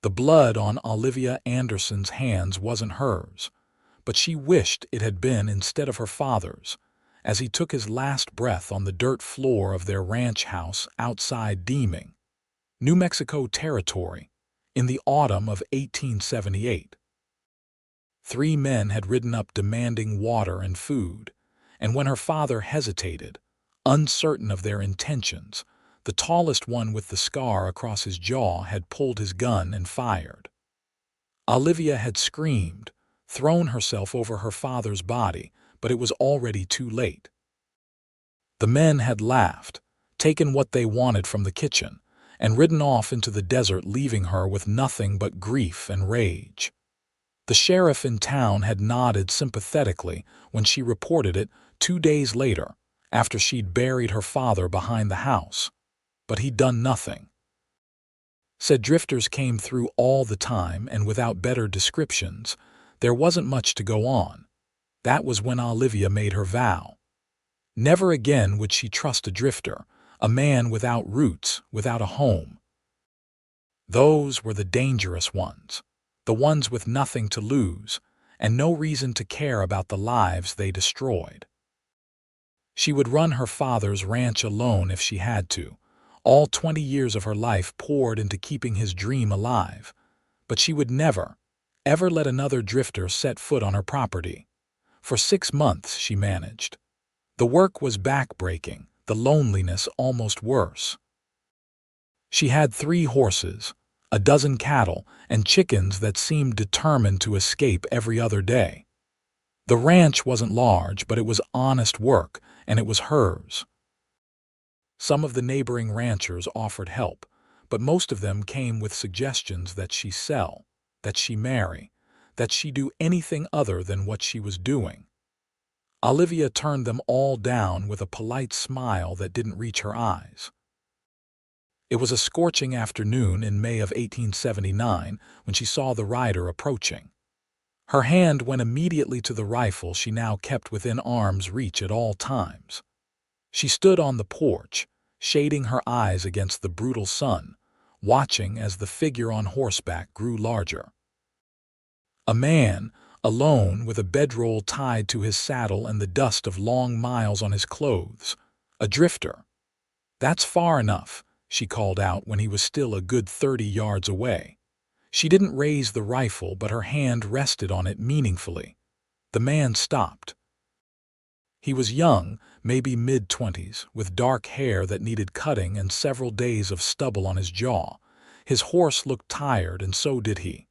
The blood on Olivia Anderson's hands wasn't hers, but she wished it had been instead of her father's, as he took his last breath on the dirt floor of their ranch house outside Deeming, New Mexico Territory, in the autumn of 1878. 3 men had ridden up demanding water and food, and when her father hesitated, uncertain of their intentions, the tallest one with the scar across his jaw had pulled his gun and fired. Olivia had screamed, thrown herself over her father's body, but it was already too late. The men had laughed, taken what they wanted from the kitchen, and ridden off into the desert, leaving her with nothing but grief and rage. The sheriff in town had nodded sympathetically when she reported it 2 days later, after she'd buried her father behind the house. But he'd done nothing. Said drifters came through all the time, and without better descriptions, there wasn't much to go on. That was when Olivia made her vow. Never again would she trust a drifter, a man without roots, without a home. Those were the dangerous ones, the ones with nothing to lose, and no reason to care about the lives they destroyed. She would run her father's ranch alone if she had to. All 20 years of her life poured into keeping his dream alive, but she would never, ever let another drifter set foot on her property. For 6 months she managed. The work was backbreaking, the loneliness almost worse. She had 3 horses, a dozen cattle, and chickens that seemed determined to escape every other day. The ranch wasn't large, but it was honest work, and it was hers. Some of the neighboring ranchers offered help, but most of them came with suggestions that she sell, that she marry, that she do anything other than what she was doing. Olivia turned them all down with a polite smile that didn't reach her eyes. It was a scorching afternoon in May of 1879 when she saw the rider approaching. Her hand went immediately to the rifle she now kept within arm's reach at all times. She stood on the porch, shading her eyes against the brutal sun, watching as the figure on horseback grew larger. A man, alone, with a bedroll tied to his saddle and the dust of long miles on his clothes. A drifter. "That's far enough," she called out when he was still a good 30 yards away. She didn't raise the rifle, but her hand rested on it meaningfully. The man stopped. He was young, maybe mid-20s, with dark hair that needed cutting and several days of stubble on his jaw. His horse looked tired, and so did he.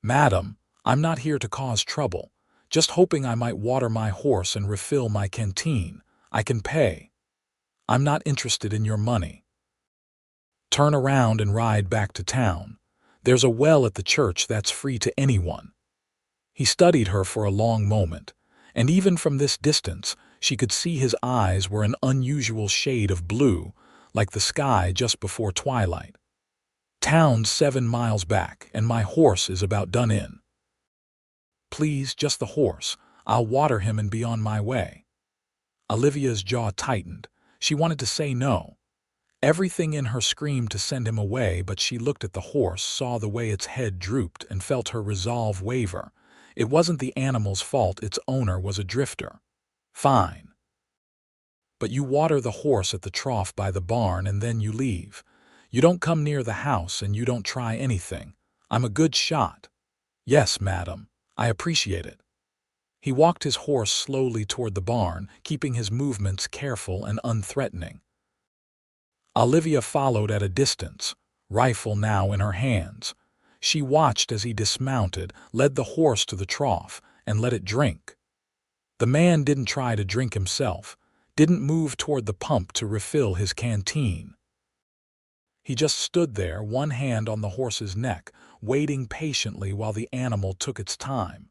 "Madam, I'm not here to cause trouble. Just hoping I might water my horse and refill my canteen. I can pay. I'm not interested in your money. Turn around and ride back to town. There's a well at the church that's free to anyone." He studied her for a long moment, and even from this distance she could see his eyes were an unusual shade of blue, like the sky just before twilight. "Town's 7 miles back, and my horse is about done in." "Please, just the horse. I'll water him and be on my way." Olivia's jaw tightened. She wanted to say no. Everything in her screamed to send him away, but she looked at the horse, saw the way its head drooped, and felt her resolve waver. It wasn't the animal's fault, its owner was a drifter. "Fine. But you water the horse at the trough by the barn and then you leave. You don't come near the house and you don't try anything. I'm a good shot." "Yes, madam. I appreciate it." He walked his horse slowly toward the barn, keeping his movements careful and unthreatening. Olivia followed at a distance, rifle now in her hands. She watched as he dismounted, led the horse to the trough, and let it drink. The man didn't try to drink himself, didn't move toward the pump to refill his canteen. He just stood there, one hand on the horse's neck, waiting patiently while the animal took its time.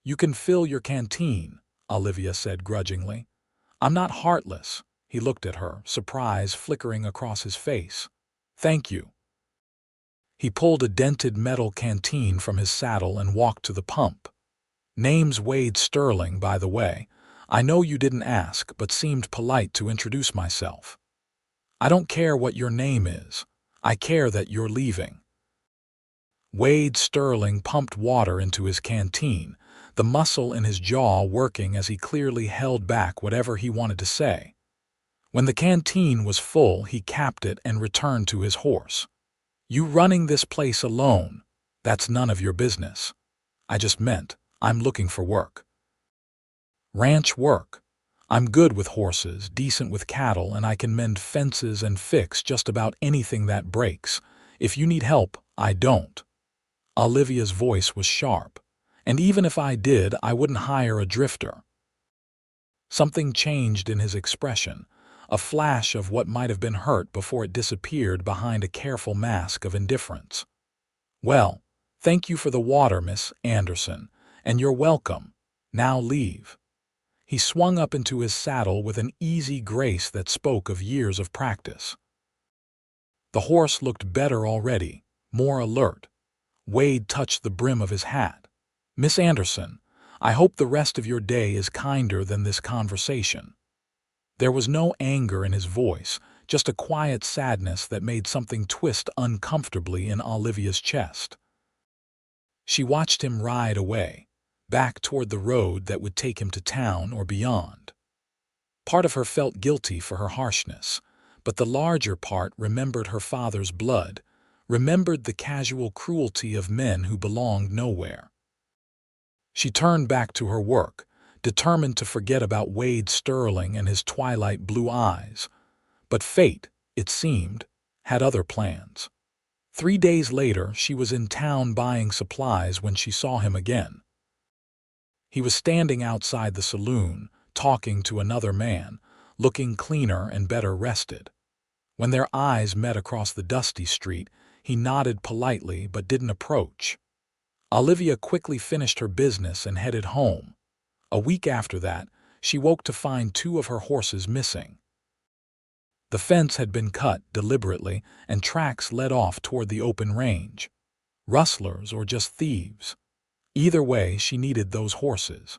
"You can fill your canteen," Olivia said grudgingly. "I'm not heartless." He looked at her, surprise flickering across his face. "Thank you." He pulled a dented metal canteen from his saddle and walked to the pump. "Name's Wade Sterling, by the way. I know you didn't ask, but seemed polite to introduce myself." "I don't care what your name is. I care that you're leaving." Wade Sterling pumped water into his canteen, the muscle in his jaw working as he clearly held back whatever he wanted to say. When the canteen was full, he capped it and returned to his horse. "You running this place alone? That's none of your business. I just meant, I'm looking for work." "Ranch work. I'm good with horses, decent with cattle, and I can mend fences and fix just about anything that breaks. If you need help, I don't." Olivia's voice was sharp. "And even if I did, I wouldn't hire a drifter." Something changed in his expression, a flash of what might have been hurt before it disappeared behind a careful mask of indifference. "Well, thank you for the water, Miss Anderson, and you're welcome. Now leave." He swung up into his saddle with an easy grace that spoke of years of practice. The horse looked better already, more alert. Wade touched the brim of his hat. "Miss Anderson, I hope the rest of your day is kinder than this conversation." There was no anger in his voice, just a quiet sadness that made something twist uncomfortably in Olivia's chest. She watched him ride away, back toward the road that would take him to town or beyond. Part of her felt guilty for her harshness, but the larger part remembered her father's blood, remembered the casual cruelty of men who belonged nowhere. She turned back to her work, determined to forget about Wade Sterling and his twilight blue eyes. But fate, it seemed, had other plans. 3 days later, she was in town buying supplies when she saw him again. He was standing outside the saloon, talking to another man, looking cleaner and better rested. When their eyes met across the dusty street, he nodded politely but didn't approach. Olivia quickly finished her business and headed home. A week after that, she woke to find 2 of her horses missing. The fence had been cut deliberately, and tracks led off toward the open range. Rustlers or just thieves. Either way, she needed those horses.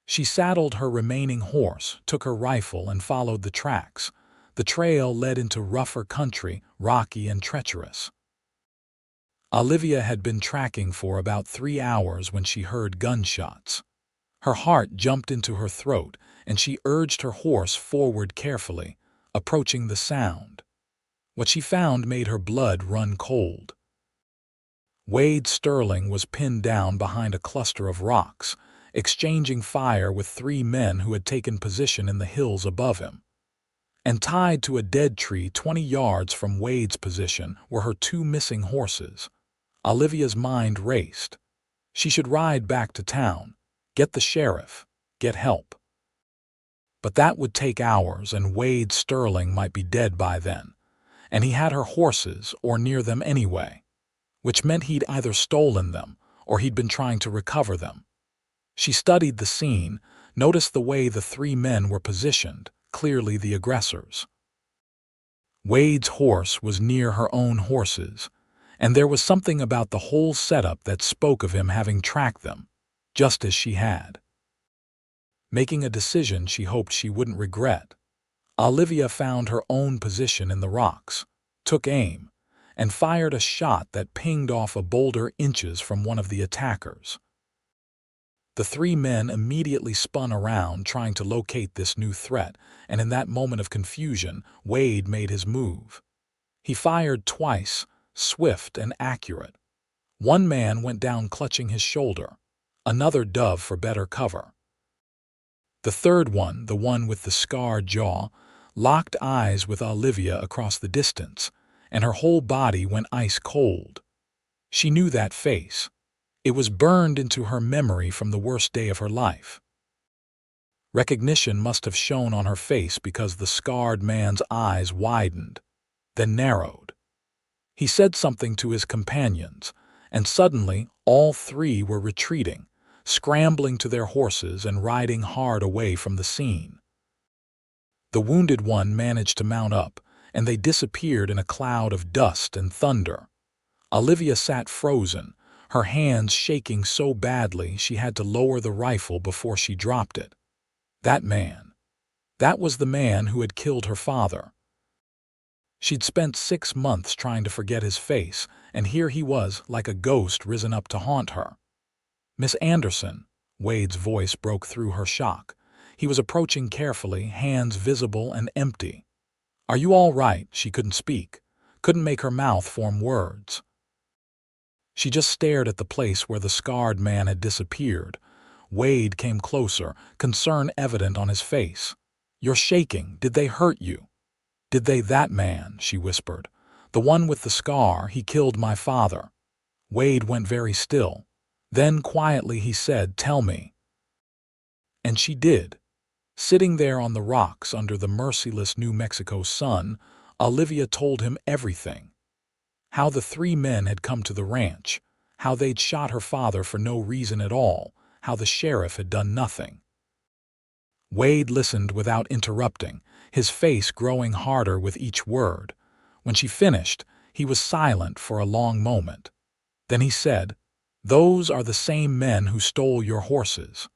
She saddled her remaining horse, took her rifle, and followed the tracks. The trail led into rougher country, rocky and treacherous. Olivia had been tracking for about 3 hours when she heard gunshots. Her heart jumped into her throat, and she urged her horse forward carefully, approaching the sound. What she found made her blood run cold. Wade Sterling was pinned down behind a cluster of rocks, exchanging fire with 3 men who had taken position in the hills above him. And tied to a dead tree 20 yards from Wade's position were her 2 missing horses. Olivia's mind raced. She should ride back to town, get the sheriff, get help. But that would take hours, and Wade Sterling might be dead by then. And he had her horses, or near them anyway, which meant he'd either stolen them or he'd been trying to recover them. She studied the scene, noticed the way the 3 men were positioned, clearly the aggressors. Wade's horse was near her own horses, and there was something about the whole setup that spoke of him having tracked them, just as she had. Making a decision she hoped she wouldn't regret, Olivia found her own position in the rocks, took aim, and fired a shot that pinged off a boulder inches from one of the attackers. The 3 men immediately spun around, trying to locate this new threat, and in that moment of confusion, Wade made his move. He fired twice, swift and accurate. One man went down clutching his shoulder, another dove for better cover. The third one, the one with the scarred jaw, locked eyes with Olivia across the distance, and her whole body went ice cold. She knew that face. It was burned into her memory from the worst day of her life. Recognition must have shown on her face because the scarred man's eyes widened, then narrowed. He said something to his companions, and suddenly all 3 were retreating, scrambling to their horses and riding hard away from the scene. The wounded one managed to mount up, and they disappeared in a cloud of dust and thunder. Olivia sat frozen, her hands shaking so badly she had to lower the rifle before she dropped it. That man. That was the man who had killed her father. She'd spent 6 months trying to forget his face, and here he was like a ghost risen up to haunt her. "Miss Anderson," Wade's voice broke through her shock. He was approaching carefully, hands visible and empty. "Are you all right?" She couldn't speak, couldn't make her mouth form words. She just stared at the place where the scarred man had disappeared. Wade came closer, concern evident on his face. "You're shaking. Did they hurt you?" "Did they? That man," she whispered. "The one with the scar, he killed my father." Wade went very still. Then quietly he said, "Tell me." And she did. Sitting there on the rocks under the merciless New Mexico sun, Olivia told him everything. How the three men had come to the ranch, how they'd shot her father for no reason at all, how the sheriff had done nothing. Wade listened without interrupting, his face growing harder with each word. When she finished, he was silent for a long moment. Then he said, "Those are the same men who stole your horses.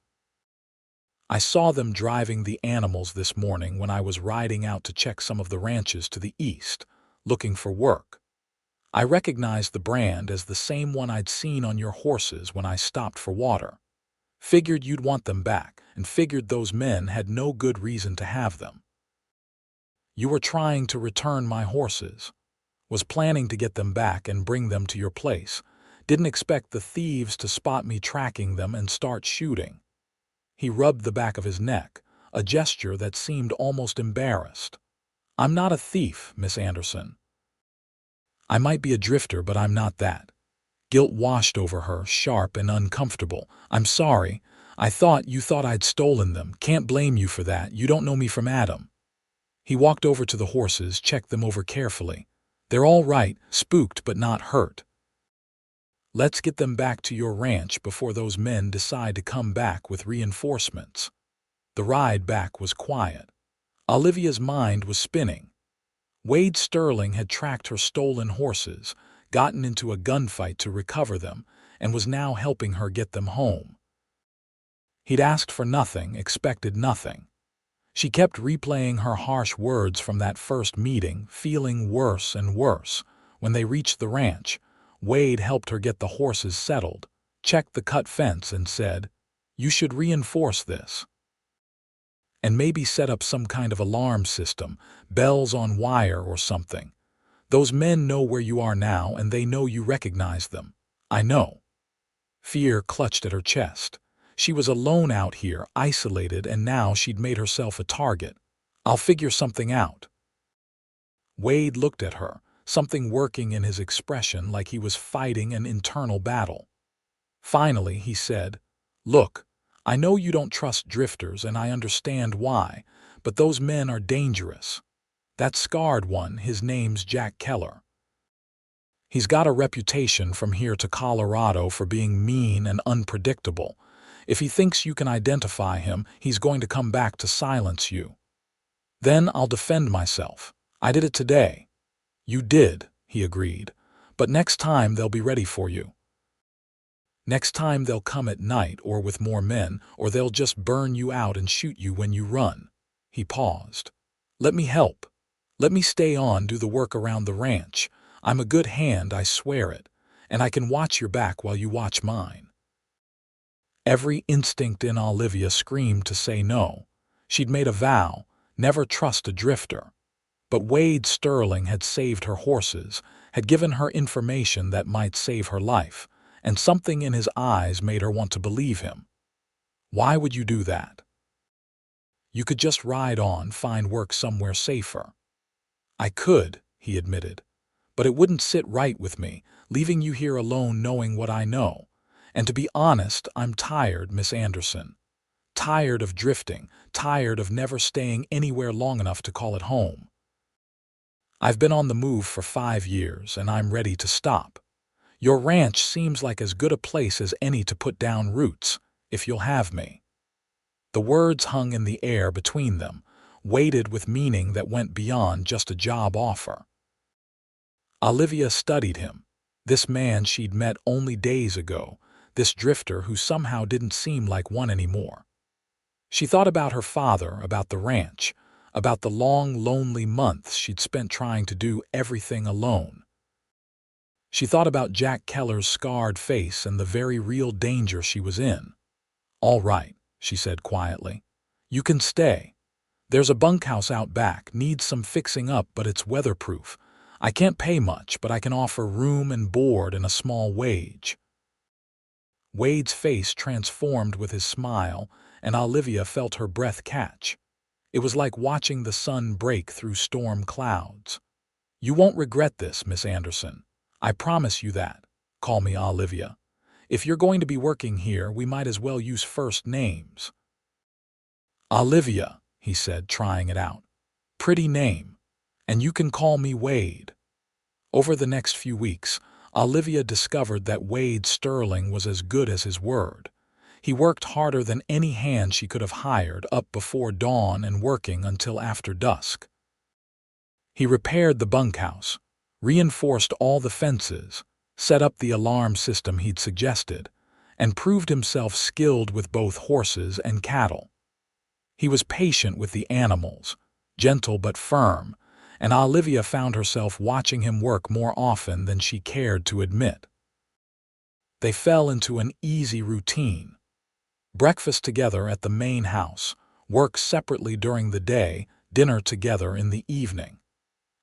I saw them driving the animals this morning when I was riding out to check some of the ranches to the east, looking for work. I recognized the brand as the same one I'd seen on your horses when I stopped for water. Figured you'd want them back, and figured those men had no good reason to have them. You were trying to return my horses. Was planning to get them back and bring them to your place. Didn't expect the thieves to spot me tracking them and start shooting." He rubbed the back of his neck, a gesture that seemed almost embarrassed. "I'm not a thief, Miss Anderson. I might be a drifter, but I'm not that." Guilt washed over her, sharp and uncomfortable. "I'm sorry. I thought you thought I'd stolen them. Can't blame you for that. You don't know me from Adam." He walked over to the horses, checked them over carefully. "They're all right, spooked but not hurt. Let's get them back to your ranch before those men decide to come back with reinforcements." The ride back was quiet. Olivia's mind was spinning. Wade Sterling had tracked her stolen horses, gotten into a gunfight to recover them, and was now helping her get them home. He'd asked for nothing, expected nothing. She kept replaying her harsh words from that first meeting, feeling worse and worse. When they reached the ranch, Wade helped her get the horses settled, checked the cut fence and said, "You should reinforce this. And maybe set up some kind of alarm system, bells on wire or something. Those men know where you are now and they know you recognize them. I know." Fear clutched at her chest. She was alone out here, isolated, and now she'd made herself a target. "I'll figure something out." Wade looked at her, something working in his expression like he was fighting an internal battle. Finally, he said, "Look, I know you don't trust drifters and I understand why, but those men are dangerous. That scarred one, his name's Jack Keller. He's got a reputation from here to Colorado for being mean and unpredictable. If he thinks you can identify him, he's going to come back to silence you. Then I'll defend myself. I did it today." "You did," he agreed, "but next time they'll be ready for you. Next time they'll come at night or with more men, or they'll just burn you out and shoot you when you run." He paused. "Let me help. Let me stay on, do the work around the ranch. I'm a good hand, I swear it, and I can watch your back while you watch mine." Every instinct in Olivia screamed to say no. She'd made a vow, never trust a drifter. But Wade Sterling had saved her horses, had given her information that might save her life, and something in his eyes made her want to believe him. "Why would you do that? You could just ride on, find work somewhere safer." "I could," he admitted, "but it wouldn't sit right with me, leaving you here alone knowing what I know. And to be honest, I'm tired, Miss Anderson. Tired of drifting, tired of never staying anywhere long enough to call it home. I've been on the move for 5 years, and I'm ready to stop. Your ranch seems like as good a place as any to put down roots, if you'll have me." The words hung in the air between them, weighted with meaning that went beyond just a job offer. Olivia studied him, this man she'd met only days ago, this drifter who somehow didn't seem like one anymore. She thought about her father, about the ranch, about the long, lonely months she'd spent trying to do everything alone. She thought about Jack Keller's scarred face and the very real danger she was in. "All right," she said quietly. "You can stay. There's a bunkhouse out back, needs some fixing up, but it's weatherproof. I can't pay much, but I can offer room and board and a small wage." Wade's face transformed with his smile, and Olivia felt her breath catch. It was like watching the sun break through storm clouds. "You won't regret this, Miss Anderson. I promise you that. Call me Olivia. If you're going to be working here, we might as well use first names." "Olivia," he said, trying it out. "Pretty name. And you can call me Wade." Over the next few weeks, Olivia discovered that Wade Sterling was as good as his word. He worked harder than any hand she could have hired, up before dawn and working until after dusk. He repaired the bunkhouse, reinforced all the fences, set up the alarm system he'd suggested, and proved himself skilled with both horses and cattle. He was patient with the animals, gentle but firm, and Olivia found herself watching him work more often than she cared to admit. They fell into an easy routine. Breakfast together at the main house, work separately during the day, dinner together in the evening.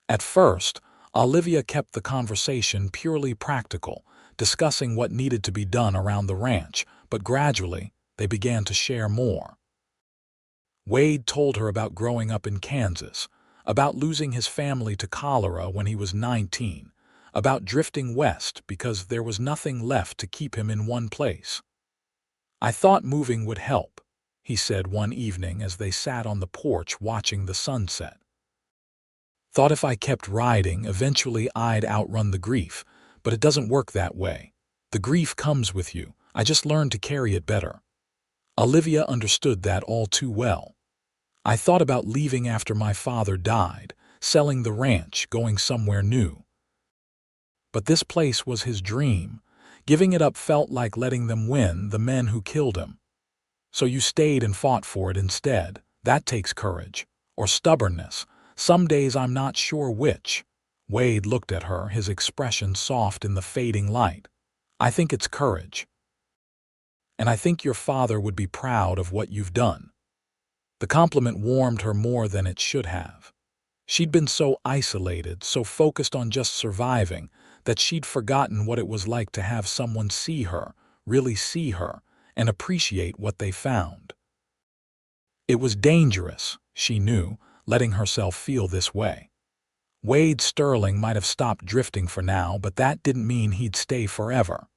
At first, Olivia kept the conversation purely practical, discussing what needed to be done around the ranch, but gradually they began to share more. Wade told her about growing up in Kansas, about losing his family to cholera when he was 19, about drifting west because there was nothing left to keep him in one place. "I thought moving would help," he said one evening as they sat on the porch watching the sunset. "Thought if I kept riding, eventually I'd outrun the grief, but it doesn't work that way. The grief comes with you. I just learned to carry it better." Olivia understood that all too well. "I thought about leaving after my father died, selling the ranch, going somewhere new. But this place was his dream. Giving it up felt like letting them win, the men who killed him. So you stayed and fought for it instead. That takes courage. Or stubbornness. Some days I'm not sure which." Wade looked at her, his expression soft in the fading light. "I think it's courage. And I think your father would be proud of what you've done." The compliment warmed her more than it should have. She'd been so isolated, so focused on just surviving, that she'd forgotten what it was like to have someone see her, really see her, and appreciate what they found. It was dangerous, she knew, letting herself feel this way. Wade Sterling might have stopped drifting for now, but that didn't mean he'd stay forever.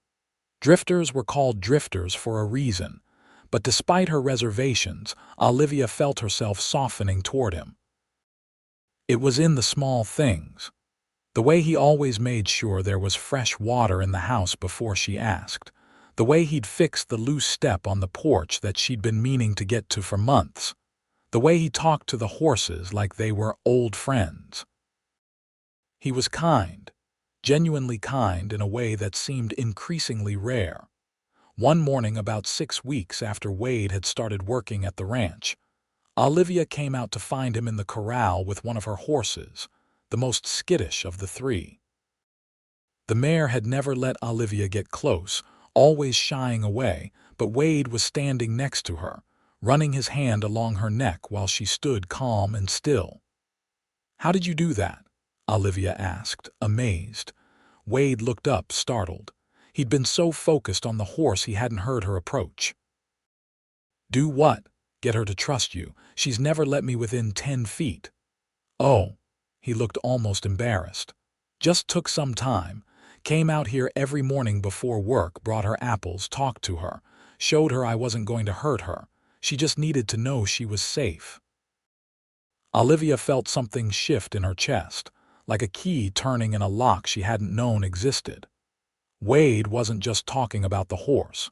Drifters were called drifters for a reason, but despite her reservations, Olivia felt herself softening toward him. It was in the small things. The way he always made sure there was fresh water in the house before she asked. The way he'd fixed the loose step on the porch that she'd been meaning to get to for months. The way he talked to the horses like they were old friends. He was kind, genuinely kind in a way that seemed increasingly rare. One morning about 6 weeks after Wade had started working at the ranch, Olivia came out to find him in the corral with one of her horses, the most skittish of the three. The mare had never let Olivia get close, always shying away, but Wade was standing next to her, running his hand along her neck while she stood calm and still. "How did you do that?" Olivia asked, amazed. Wade looked up, startled. He'd been so focused on the horse he hadn't heard her approach. "Do what?" "Get her to trust you. She's never let me within 10 feet. "Oh." He looked almost embarrassed. "Just took some time. Came out here every morning before work, brought her apples, talked to her, showed her I wasn't going to hurt her. She just needed to know she was safe." Olivia felt something shift in her chest, like a key turning in a lock she hadn't known existed. Wade wasn't just talking about the horse.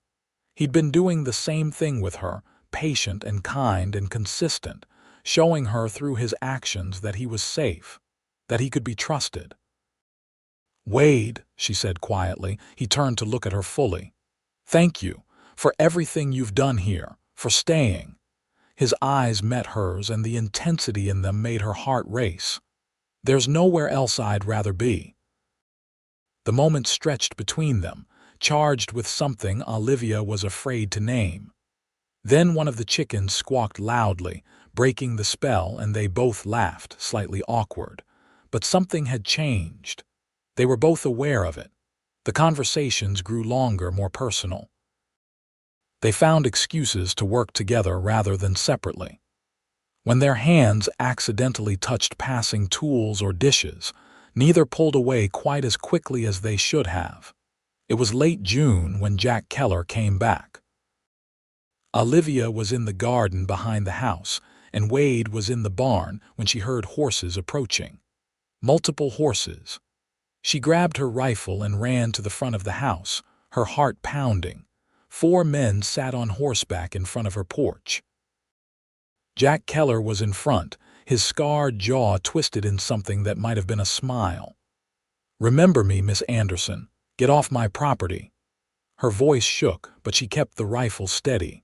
He'd been doing the same thing with her, patient and kind and consistent, showing her through his actions that he was safe, that he could be trusted. "Wade," she said quietly. He turned to look at her fully. "Thank you for everything you've done here, for staying." His eyes met hers, and the intensity in them made her heart race. "There's nowhere else I'd rather be." The moment stretched between them, charged with something Olivia was afraid to name. Then one of the chickens squawked loudly, breaking the spell, and they both laughed, slightly awkward. But something had changed. They were both aware of it. The conversations grew longer, more personal. They found excuses to work together rather than separately. When their hands accidentally touched passing tools or dishes, neither pulled away quite as quickly as they should have. It was late June when Jack Keller came back. Olivia was in the garden behind the house, and Wade was in the barn when she heard horses approaching. Multiple horses. She grabbed her rifle and ran to the front of the house, her heart pounding. 4 men sat on horseback in front of her porch. Jack Keller was in front, his scarred jaw twisted in something that might have been a smile. "Remember me, Miss Anderson. Get off my property." Her voice shook, but she kept the rifle steady.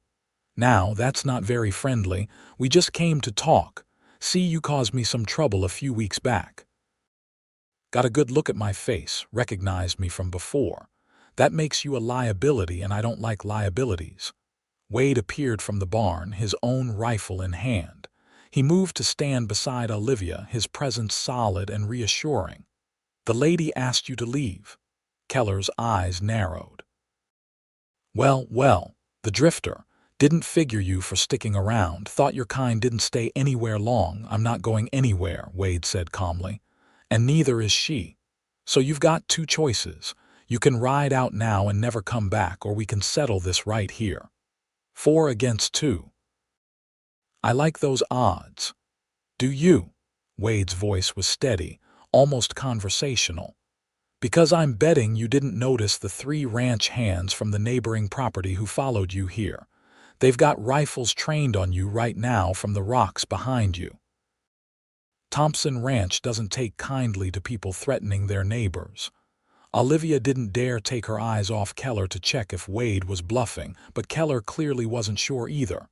"Now, that's not very friendly. We just came to talk. See, you caused me some trouble a few weeks back. Got a good look at my face, recognized me from before. That makes you a liability, and I don't like liabilities." Wade appeared from the barn, his own rifle in hand. He moved to stand beside Olivia, his presence solid and reassuring. "The lady asked you to leave." Keller's eyes narrowed. Well, the drifter. Didn't figure you for sticking around. Thought your kind didn't stay anywhere long." "I'm not going anywhere," Wade said calmly. "And neither is she. So you've got 2 choices. You can ride out now and never come back, or we can settle this right here. 4 against 2. I like those odds." "Do you?" Wade's voice was steady, almost conversational. "Because I'm betting you didn't notice the 3 ranch hands from the neighboring property who followed you here. They've got rifles trained on you right now from the rocks behind you. Thompson Ranch doesn't take kindly to people threatening their neighbors." Olivia didn't dare take her eyes off Keller to check if Wade was bluffing, but Keller clearly wasn't sure either.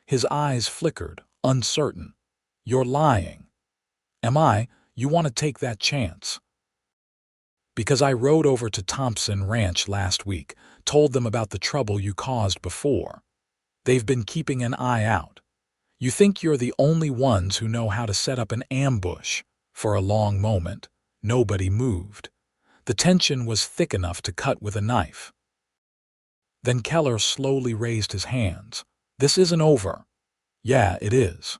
His eyes flickered, uncertain. "You're lying." "Am I? You want to take that chance?" "Because I rode over to Thompson Ranch last week, told them about the trouble you caused before. They've been keeping an eye out. You think you're the only ones who know how to set up an ambush." For a long moment, nobody moved. The tension was thick enough to cut with a knife. Then Keller slowly raised his hands. "This isn't over." "Yeah, it is."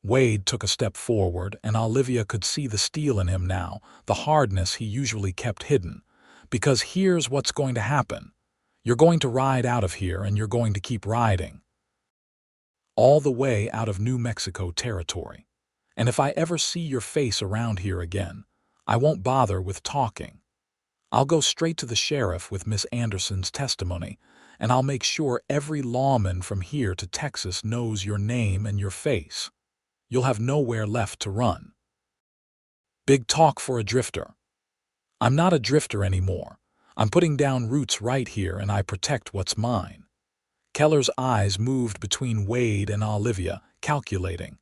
Wade took a step forward, and Olivia could see the steel in him now, the hardness he usually kept hidden. "Because here's what's going to happen. You're going to ride out of here, and you're going to keep riding. All the way out of New Mexico territory. And if I ever see your face around here again, I won't bother with talking. I'll go straight to the sheriff with Miss Anderson's testimony, and I'll make sure every lawman from here to Texas knows your name and your face. You'll have nowhere left to run." Big talk for a drifter. "I'm not a drifter anymore. I'm putting down roots right here, and I protect what's mine." Keller's eyes moved between Wade and Olivia, calculating.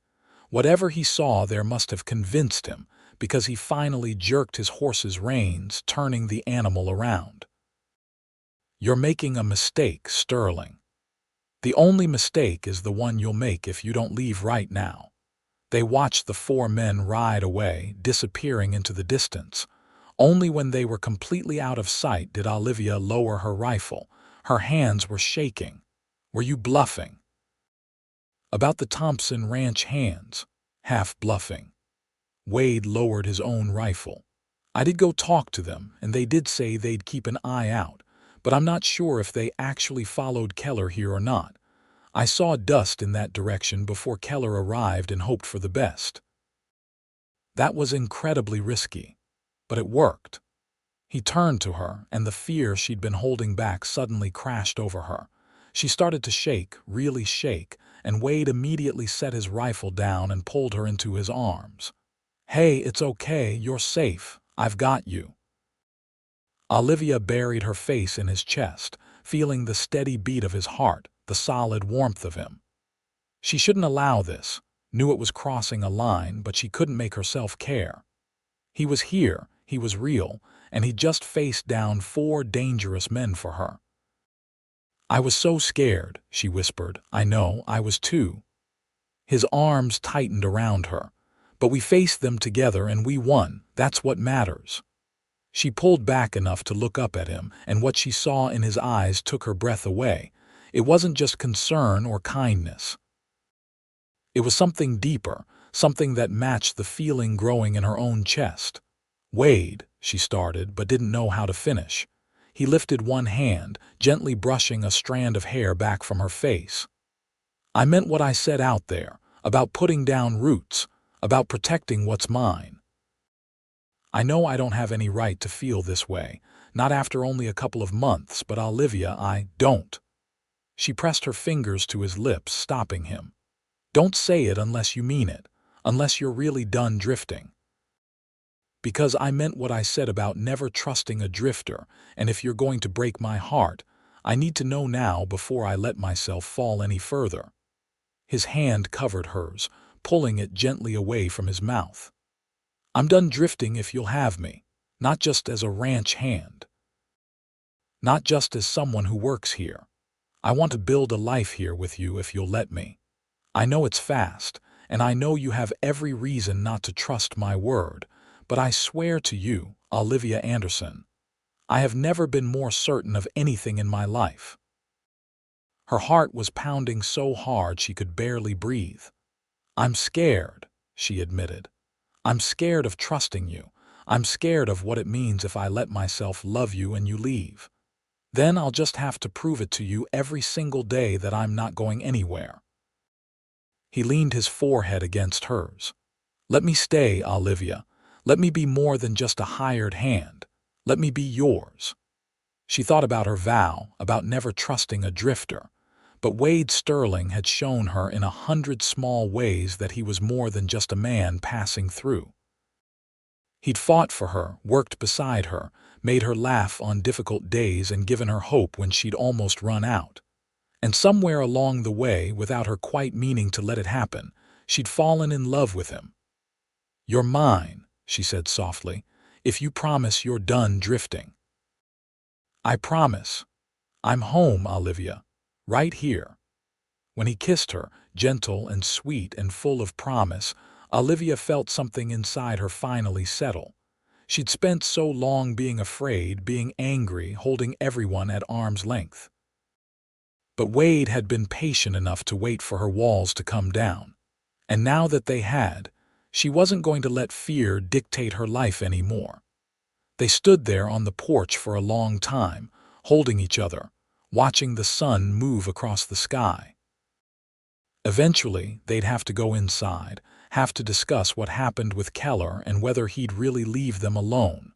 Whatever he saw there must have convinced him, because he finally jerked his horse's reins, turning the animal around. "You're making a mistake, Sterling. The only mistake is the one you'll make if you don't leave right now." They watched the 4 men ride away, disappearing into the distance. Only when they were completely out of sight did Olivia lower her rifle. Her hands were shaking. "Were you bluffing?" "About the Thompson Ranch hands." Half bluffing. Wade lowered his own rifle. "I did go talk to them, and they did say they'd keep an eye out, but I'm not sure if they actually followed Keller here or not. I saw dust in that direction before Keller arrived and hoped for the best." That was incredibly risky, but it worked. He turned to her, and the fear she'd been holding back suddenly crashed over her. She started to shake, really shake, and Wade immediately set his rifle down and pulled her into his arms. "Hey, it's okay, you're safe. I've got you." Olivia buried her face in his chest, feeling the steady beat of his heart, the solid warmth of him. She shouldn't allow this, knew it was crossing a line, but she couldn't make herself care. He was here, he was real, and he just faced down 4 dangerous men for her. "I was so scared," she whispered. "I know, I was too." His arms tightened around her. "But we faced them together and we won. That's what matters." She pulled back enough to look up at him, and what she saw in his eyes took her breath away. It wasn't just concern or kindness. It was something deeper, something that matched the feeling growing in her own chest. "Wade," she started, but didn't know how to finish. He lifted one hand, gently brushing a strand of hair back from her face. "I meant what I said out there, about putting down roots, about protecting what's mine. I know I don't have any right to feel this way, not after only a couple of months, but Olivia, I don't." She pressed her fingers to his lips, stopping him. "Don't say it unless you mean it, unless you're really done drifting. Because I meant what I said about never trusting a drifter, and if you're going to break my heart, I need to know now before I let myself fall any further." His hand covered hers, pulling it gently away from his mouth. "I'm done drifting if you'll have me, not just as a ranch hand. Not just as someone who works here. I want to build a life here with you if you'll let me. I know it's fast, and I know you have every reason not to trust my word, but I swear to you, Olivia Anderson, I have never been more certain of anything in my life." Her heart was pounding so hard she could barely breathe. "I'm scared," she admitted. "I'm scared of trusting you. I'm scared of what it means if I let myself love you and you leave. Then I'll just have to prove it to you every single day that I'm not going anywhere." He leaned his forehead against hers. "Let me stay, Olivia. Let me be more than just a hired hand. Let me be yours." She thought about her vow, about never trusting a drifter. But Wade Sterling had shown her in 100 small ways that he was more than just a man passing through. He'd fought for her, worked beside her, made her laugh on difficult days and given her hope when she'd almost run out. And somewhere along the way, without her quite meaning to let it happen, she'd fallen in love with him. "You're mine," she said softly, "if you promise you're done drifting." "I promise. I'm home, Olivia. Right here." When he kissed her, gentle and sweet and full of promise, Olivia felt something inside her finally settle. She'd spent so long being afraid, being angry, holding everyone at arm's length. But Wade had been patient enough to wait for her walls to come down. And now that they had, she wasn't going to let fear dictate her life anymore. They stood there on the porch for a long time, holding each other, watching the sun move across the sky. Eventually, they'd have to go inside, have to discuss what happened with Keller and whether he'd really leave them alone.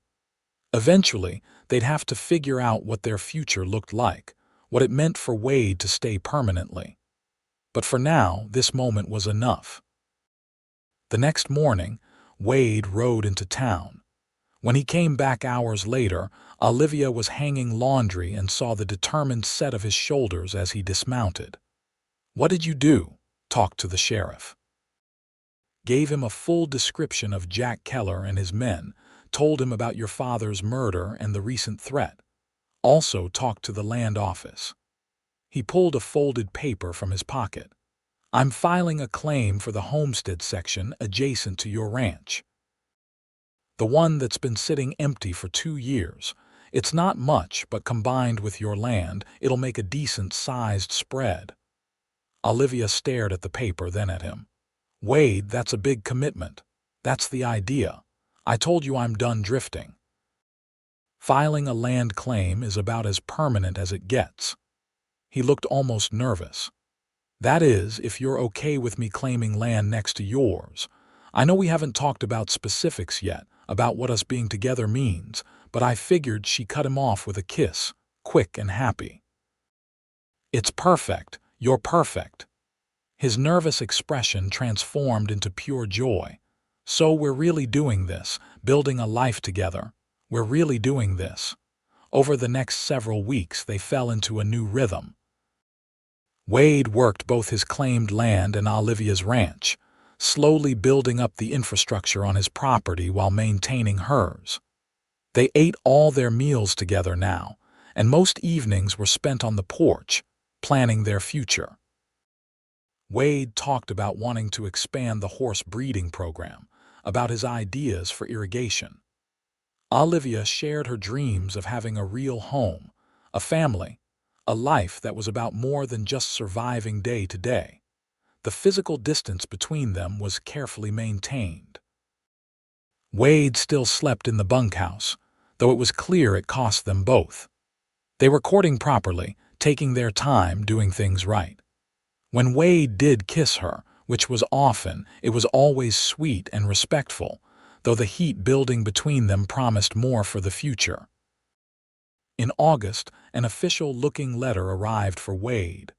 Eventually, they'd have to figure out what their future looked like, what it meant for Wade to stay permanently. But for now, this moment was enough. The next morning, Wade rode into town. When he came back hours later, Olivia was hanging laundry and saw the determined set of his shoulders as he dismounted. "What did you do?" "Talked to the sheriff. Gave him a full description of Jack Keller and his men, told him about your father's murder and the recent threat. Also talked to the land office." He pulled a folded paper from his pocket. "I'm filing a claim for the homestead section adjacent to your ranch. The one that's been sitting empty for 2 years. It's not much, but combined with your land, it'll make a decent-sized spread." Olivia stared at the paper, then at him. "Wade, that's a big commitment. That's the idea. I told you I'm done drifting. Filing a land claim is about as permanent as it gets." He looked almost nervous. "That is, if you're okay with me claiming land next to yours. I know we haven't talked about specifics yet, about what us being together means, but I figured." She cut him off with a kiss, quick and happy. "It's perfect. You're perfect." His nervous expression transformed into pure joy. "So we're really doing this, building a life together. We're really doing this." Over the next several weeks, they fell into a new rhythm. Wade worked both his claimed land and Olivia's ranch, slowly building up the infrastructure on his property while maintaining hers. They ate all their meals together now, and most evenings were spent on the porch, planning their future. Wade talked about wanting to expand the horse breeding program, about his ideas for irrigation. Olivia shared her dreams of having a real home, a family, a life that was about more than just surviving day to day. The physical distance between them was carefully maintained. Wade still slept in the bunkhouse, though it was clear it cost them both. They were courting properly, taking their time, doing things right. When Wade did kiss her, which was often, it was always sweet and respectful, though the heat building between them promised more for the future. In August, an official-looking letter arrived for Wade.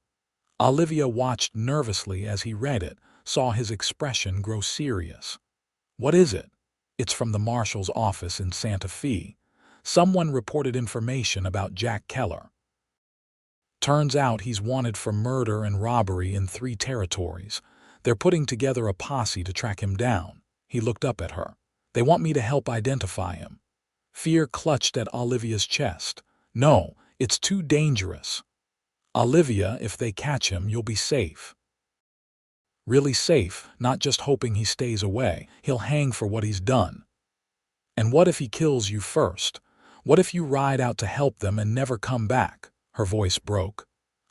Olivia watched nervously as he read it, saw his expression grow serious. "What is it?" "It's from the marshal's office in Santa Fe. Someone reported information about Jack Keller. Turns out he's wanted for murder and robbery in 3 territories. They're putting together a posse to track him down." He looked up at her. "They want me to help identify him." Fear clutched at Olivia's chest. "No, it's too dangerous." "Olivia, if they catch him, you'll be safe." "Really safe, not just hoping he stays away. He'll hang for what he's done." "And what if he kills you first? What if you ride out to help them and never come back?" Her voice broke.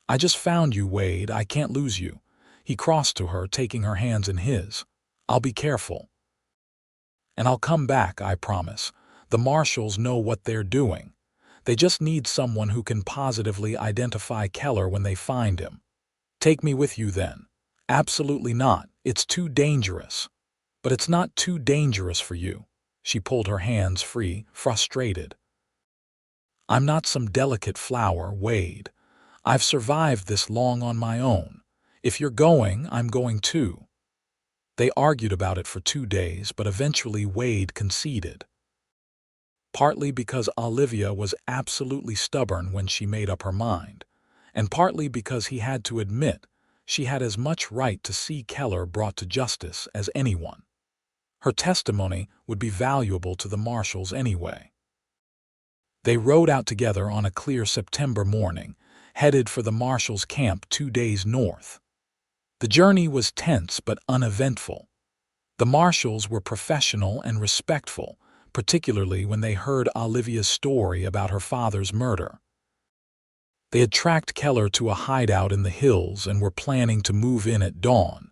"I just found you, Wade. I can't lose you." He crossed to her, taking her hands in his. "I'll be careful. And I'll come back, I promise. The marshals know what they're doing. They just need someone who can positively identify Keller when they find him." "Take me with you then." "Absolutely not. It's too dangerous." "But it's not too dangerous for you." She pulled her hands free, frustrated. "I'm not some delicate flower, Wade. I've survived this long on my own. If you're going, I'm going too." They argued about it for 2 days, but eventually Wade conceded. Partly because Olivia was absolutely stubborn when she made up her mind, and partly because he had to admit she had as much right to see Keller brought to justice as anyone. Her testimony would be valuable to the marshals anyway. They rode out together on a clear September morning, headed for the marshals' camp 2 days north. The journey was tense but uneventful. The marshals were professional and respectful, particularly when they heard Olivia's story about her father's murder. They had tracked Keller to a hideout in the hills and were planning to move in at dawn.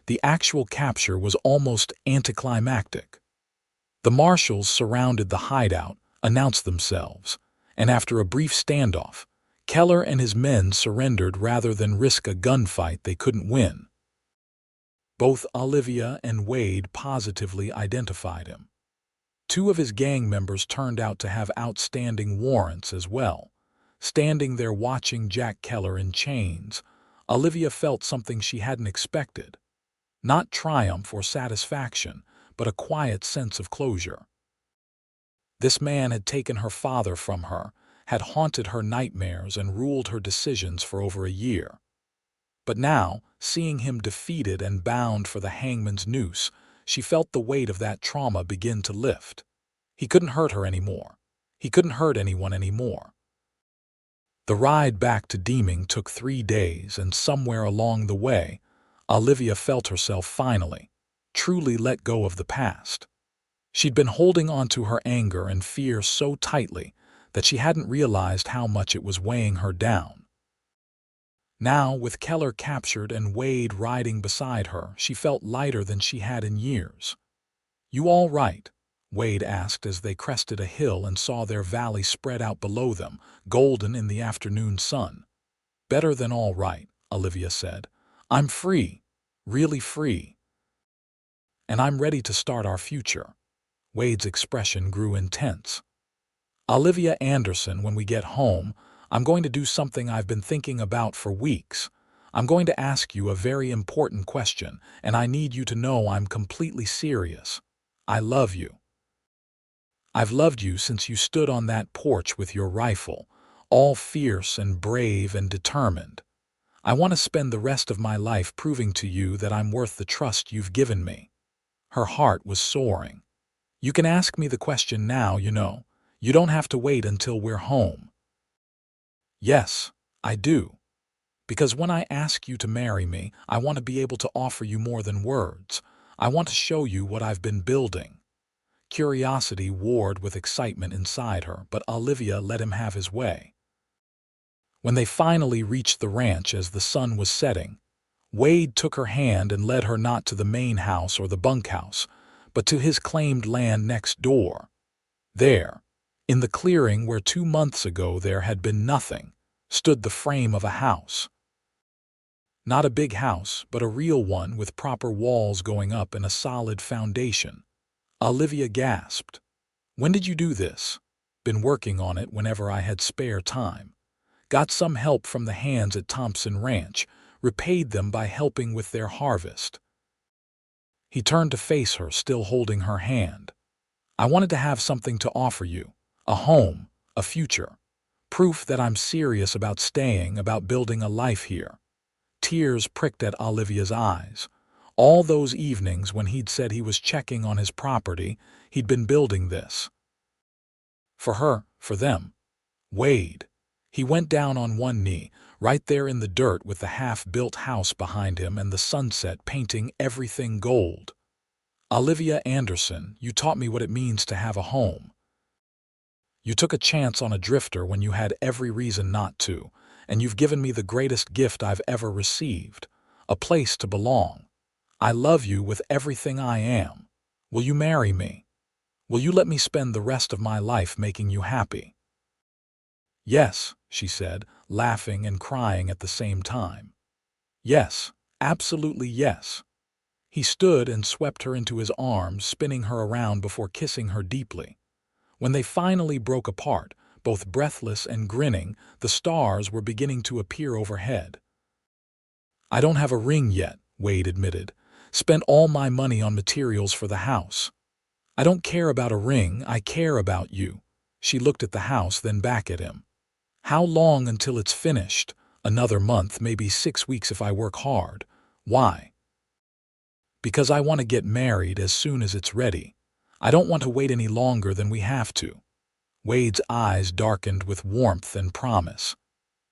The actual capture was almost anticlimactic. The marshals surrounded the hideout, announced themselves, and after a brief standoff, Keller and his men surrendered rather than risk a gunfight they couldn't win. Both Olivia and Wade positively identified him. 2 of his gang members turned out to have outstanding warrants as well. Standing there watching Jack Keller in chains, Olivia felt something she hadn't expected. Not triumph or satisfaction, but a quiet sense of closure. This man had taken her father from her, had haunted her nightmares and ruled her decisions for over a year. But now, seeing him defeated and bound for the hangman's noose, she felt the weight of that trauma begin to lift. He couldn't hurt her anymore. He couldn't hurt anyone anymore. The ride back to Deeming took 3 days, and somewhere along the way, Olivia felt herself finally, truly let go of the past. She'd been holding on to her anger and fear so tightly that she hadn't realized how much it was weighing her down. Now, with Keller captured and Wade riding beside her, she felt lighter than she had in years. "You all right?" Wade asked as they crested a hill and saw their valley spread out below them, golden in the afternoon sun. "Better than all right," Olivia said. "I'm free, really free. And I'm ready to start our future." Wade's expression grew intense. "Olivia Anderson, when we get home, I'm going to do something I've been thinking about for weeks. I'm going to ask you a very important question, and I need you to know I'm completely serious. I love you. I've loved you since you stood on that porch with your rifle, all fierce and brave and determined. I want to spend the rest of my life proving to you that I'm worth the trust you've given me." Her heart was soaring. "You can ask me the question now, you know. You don't have to wait until we're home. Yes, I do. Because when I ask you to marry me, I want to be able to offer you more than words. I want to show you what I've been building. Curiosity warred with excitement inside her, but Olivia let him have his way. When they finally reached the ranch as the sun was setting, Wade took her hand and led her not to the main house or the bunkhouse, but to his claimed land next door. There, in the clearing where 2 months ago there had been nothing, stood the frame of a house. Not a big house, but a real one with proper walls going up and a solid foundation. Olivia gasped. When did you do this? Been working on it whenever I had spare time. Got some help from the hands at Thompson Ranch, repaid them by helping with their harvest. He turned to face her, still holding her hand. I wanted to have something to offer you. A home, a future. Proof that I'm serious about staying, about building a life here. Tears pricked at Olivia's eyes. All those evenings when he'd said he was checking on his property, he'd been building this. For her, for them. Wade. He went down on one knee, right there in the dirt with the half-built house behind him and the sunset painting everything gold. Olivia Anderson, you taught me what it means to have a home. You took a chance on a drifter when you had every reason not to, and you've given me the greatest gift I've ever received, a place to belong. I love you with everything I am. Will you marry me? Will you let me spend the rest of my life making you happy? Yes, she said, laughing and crying at the same time. Yes, absolutely yes. He stood and swept her into his arms, spinning her around before kissing her deeply. When they finally broke apart, both breathless and grinning, the stars were beginning to appear overhead. I don't have a ring yet, Wade admitted. Spent all my money on materials for the house. I don't care about a ring, I care about you. She looked at the house, then back at him. How long until it's finished? Another month, maybe 6 weeks if I work hard. Why? Because I want to get married as soon as it's ready. I don't want to wait any longer than we have to. Wade's eyes darkened with warmth and promise.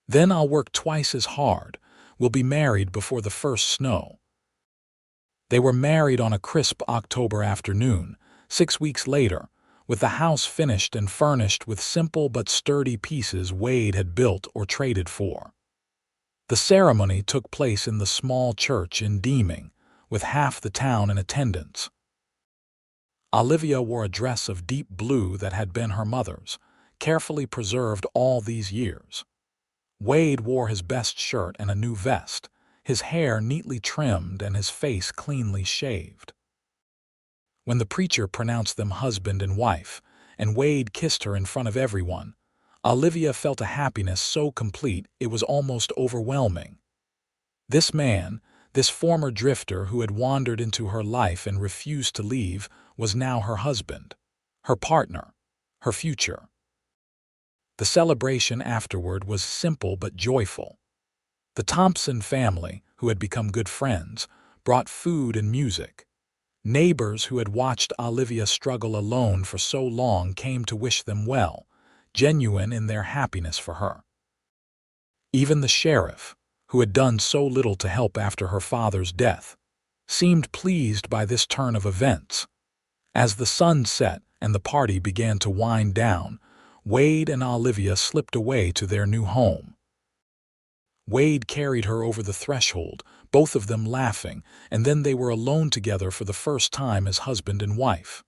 Then I'll work twice as hard. We'll be married before the first snow. They were married on a crisp October afternoon, 6 weeks later, with the house finished and furnished with simple but sturdy pieces Wade had built or traded for. The ceremony took place in the small church in Deeming, with half the town in attendance. Olivia wore a dress of deep blue that had been her mother's, carefully preserved all these years. Wade wore his best shirt and a new vest, his hair neatly trimmed and his face cleanly shaved. When the preacher pronounced them husband and wife, and Wade kissed her in front of everyone, Olivia felt a happiness so complete it was almost overwhelming. This man, this former drifter who had wandered into her life and refused to leave, was now her husband, her partner, her future. The celebration afterward was simple but joyful. The Thompson family, who had become good friends, brought food and music. Neighbors who had watched Olivia struggle alone for so long came to wish them well, genuine in their happiness for her. Even the sheriff, who had done so little to help after her father's death, seemed pleased by this turn of events. As the sun set and the party began to wind down, Wade and Olivia slipped away to their new home. Wade carried her over the threshold, both of them laughing, and then they were alone together for the first time as husband and wife.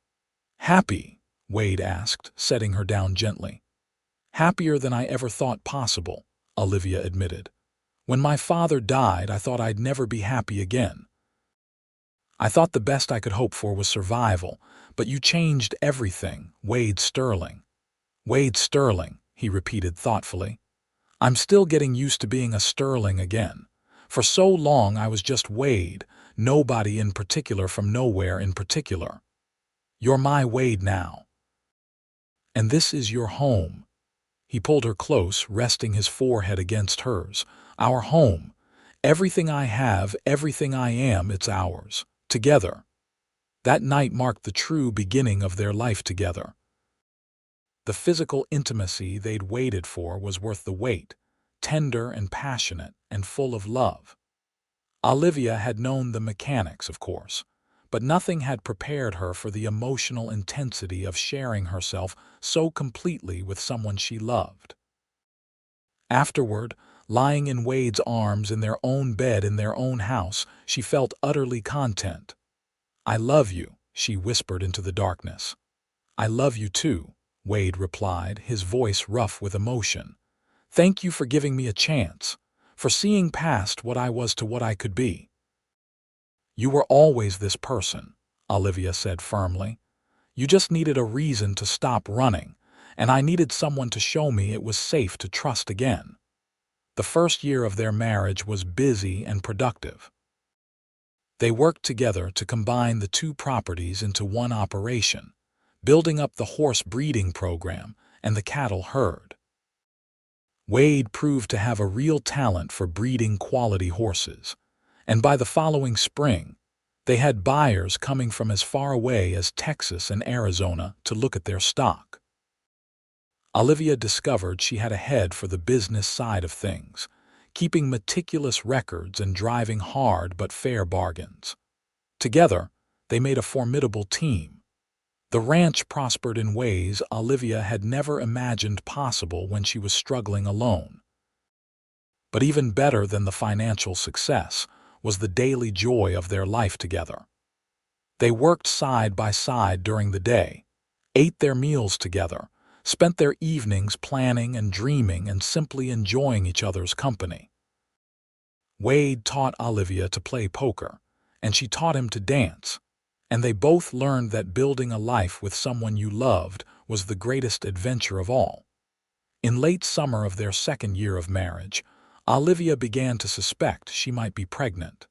Happy? Wade asked, setting her down gently. Happier than I ever thought possible, Olivia admitted. When my father died, I thought I'd never be happy again. I thought the best I could hope for was survival, but you changed everything, Wade Sterling. Wade Sterling, he repeated thoughtfully. I'm still getting used to being a Sterling again. For so long I was just Wade, nobody in particular from nowhere in particular. You're my Wade now. And this is your home. He pulled her close, resting his forehead against hers. Our home. Everything I have, everything I am, it's ours. Together. That night marked the true beginning of their life together. The physical intimacy they'd waited for was worth the wait, tender and passionate and full of love. Olivia had known the mechanics, of course, but nothing had prepared her for the emotional intensity of sharing herself so completely with someone she loved. Afterward, lying in Wade's arms in their own bed in their own house, she felt utterly content. "I love you," she whispered into the darkness. "I love you too," Wade replied, his voice rough with emotion. "Thank you for giving me a chance, for seeing past what I was to what I could be." "You were always this person," Olivia said firmly. "You just needed a reason to stop running, and I needed someone to show me it was safe to trust again." The first year of their marriage was busy and productive. They worked together to combine the two properties into one operation, building up the horse breeding program and the cattle herd. Wade proved to have a real talent for breeding quality horses, and by the following spring, they had buyers coming from as far away as Texas and Arizona to look at their stock. Olivia discovered she had a head for the business side of things, keeping meticulous records and driving hard but fair bargains. Together, they made a formidable team. The ranch prospered in ways Olivia had never imagined possible when she was struggling alone. But even better than the financial success was the daily joy of their life together. They worked side by side during the day, ate their meals together, spent their evenings planning and dreaming and simply enjoying each other's company. Wade taught Olivia to play poker, and she taught him to dance, and they both learned that building a life with someone you loved was the greatest adventure of all. In late summer of their second year of marriage, Olivia began to suspect she might be pregnant.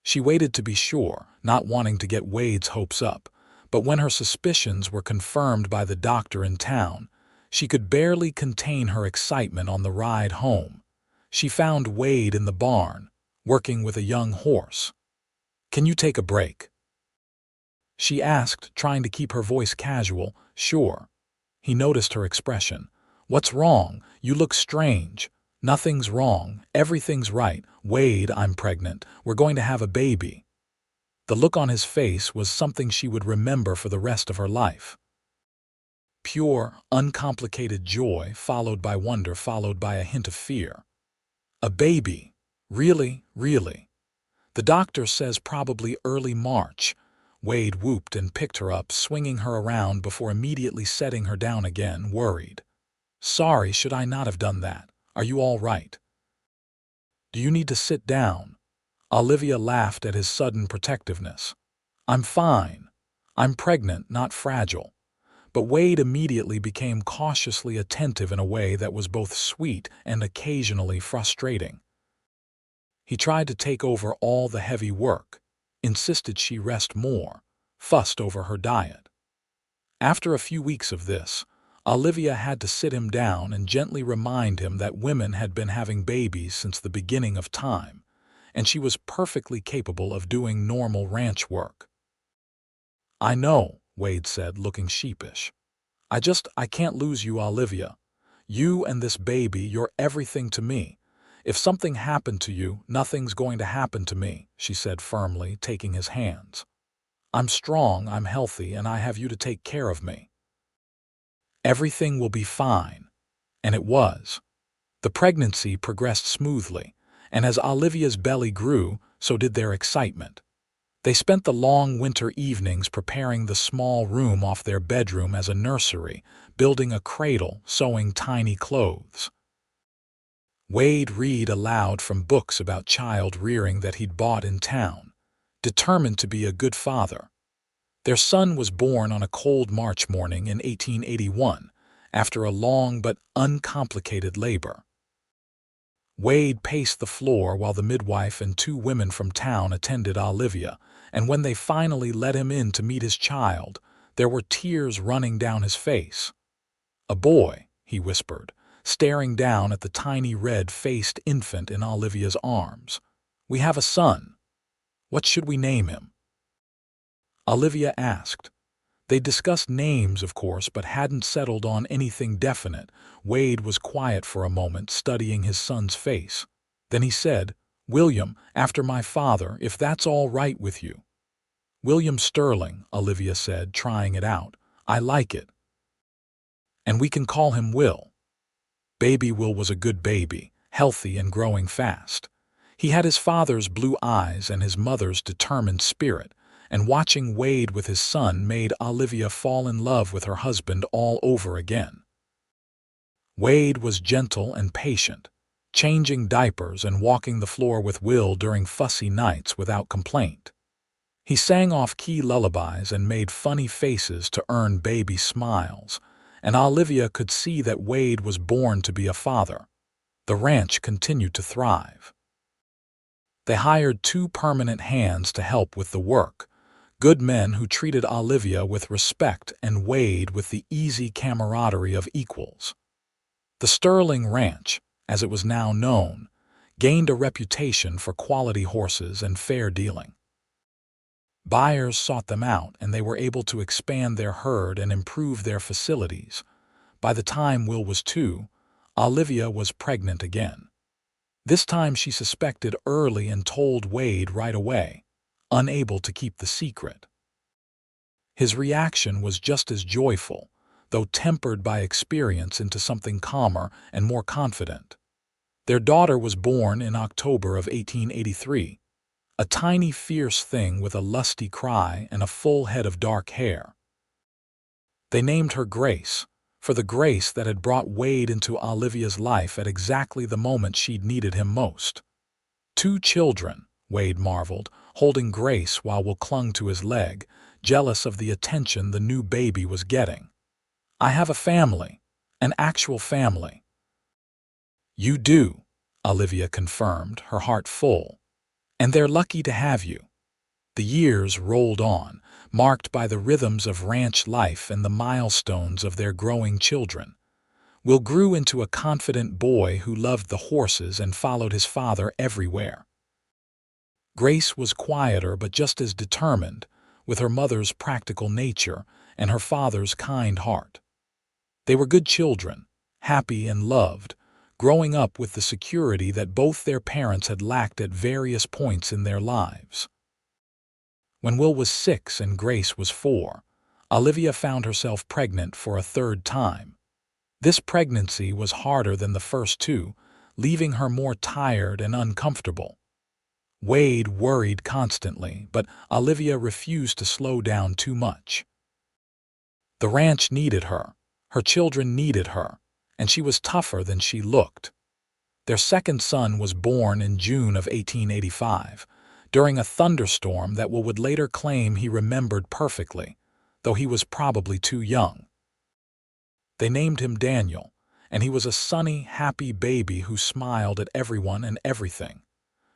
She waited to be sure, not wanting to get Wade's hopes up, but when her suspicions were confirmed by the doctor in town, she could barely contain her excitement on the ride home. She found Wade in the barn, working with a young horse. "Can you take a break?" she asked, trying to keep her voice casual. "Sure." He noticed her expression. "What's wrong? You look strange." "Nothing's wrong. Everything's right. Wade, I'm pregnant. We're going to have a baby." The look on his face was something she would remember for the rest of her life. Pure, uncomplicated joy, followed by wonder, followed by a hint of fear. "A baby? Really, really?" "The doctor says probably early March." Wade whooped and picked her up, swinging her around before immediately setting her down again, worried. "Sorry, should I not have done that? Are you all right? Do you need to sit down?" Olivia laughed at his sudden protectiveness. "I'm fine. I'm pregnant, not fragile." But Wade immediately became cautiously attentive in a way that was both sweet and occasionally frustrating. He tried to take over all the heavy work, insisted she rest more, fussed over her diet. After a few weeks of this, Olivia had to sit him down and gently remind him that women had been having babies since the beginning of time, and she was perfectly capable of doing normal ranch work. "I know," Wade said, looking sheepish. I can't lose you, Olivia. You and this baby, you're everything to me. If something happened to you, nothing's going to happen to me," she said firmly, taking his hands. "I'm strong, I'm healthy, and I have you to take care of me. Everything will be fine." And it was. The pregnancy progressed smoothly, and as Olivia's belly grew, so did their excitement. They spent the long winter evenings preparing the small room off their bedroom as a nursery, building a cradle, sewing tiny clothes. Wade read aloud from books about child rearing that he'd bought in town, determined to be a good father. Their son was born on a cold March morning in 1881, after a long but uncomplicated labor. Wade paced the floor while the midwife and two women from town attended Olivia, and when they finally let him in to meet his child, there were tears running down his face. "A boy," he whispered, staring down at the tiny red-faced infant in Olivia's arms. "We have a son. What should we name him?" Olivia asked. They discussed names, of course, but hadn't settled on anything definite. Wade was quiet for a moment, studying his son's face. Then he said, "William, after my father, if that's all right with you." "William Sterling," Olivia said, trying it out. "I like it. And we can call him Will." Baby Will was a good baby, healthy and growing fast. He had his father's blue eyes and his mother's determined spirit, and watching Wade with his son made Olivia fall in love with her husband all over again. Wade was gentle and patient, changing diapers and walking the floor with Will during fussy nights without complaint. He sang off-key lullabies and made funny faces to earn baby smiles, and Olivia could see that Wade was born to be a father. The ranch continued to thrive. They hired 2 permanent hands to help with the work, good men who treated Olivia with respect and Wade with the easy camaraderie of equals. The Sterling Ranch, as it was now known, gained a reputation for quality horses and fair dealing. Buyers sought them out, and they were able to expand their herd and improve their facilities. By the time Will was 2, Olivia was pregnant again. This time she suspected early and told Wade right away, unable to keep the secret. His reaction was just as joyful, though tempered by experience into something calmer and more confident. Their daughter was born in October of 1883, a tiny fierce thing with a lusty cry and a full head of dark hair. They named her Grace, for the grace that had brought Wade into Olivia's life at exactly the moment she'd needed him most. 2 children, Wade marveled, holding Grace while Will clung to his leg, jealous of the attention the new baby was getting. "I have a family, an actual family." "You do," Olivia confirmed, her heart full. "And they're lucky to have you." The years rolled on, marked by the rhythms of ranch life and the milestones of their growing children. Will grew into a confident boy who loved the horses and followed his father everywhere. Grace was quieter but just as determined, with her mother's practical nature and her father's kind heart. They were good children, happy and loved, growing up with the security that both their parents had lacked at various points in their lives. When Will was 6 and Grace was 4, Olivia found herself pregnant for a 3rd time. This pregnancy was harder than the first 2, leaving her more tired and uncomfortable. Wade worried constantly, but Olivia refused to slow down too much. The ranch needed her, her children needed her, and she was tougher than she looked. Their 2nd son was born in June of 1885, during a thunderstorm that Will would later claim he remembered perfectly, though he was probably too young. They named him Daniel, and he was a sunny, happy baby who smiled at everyone and everything.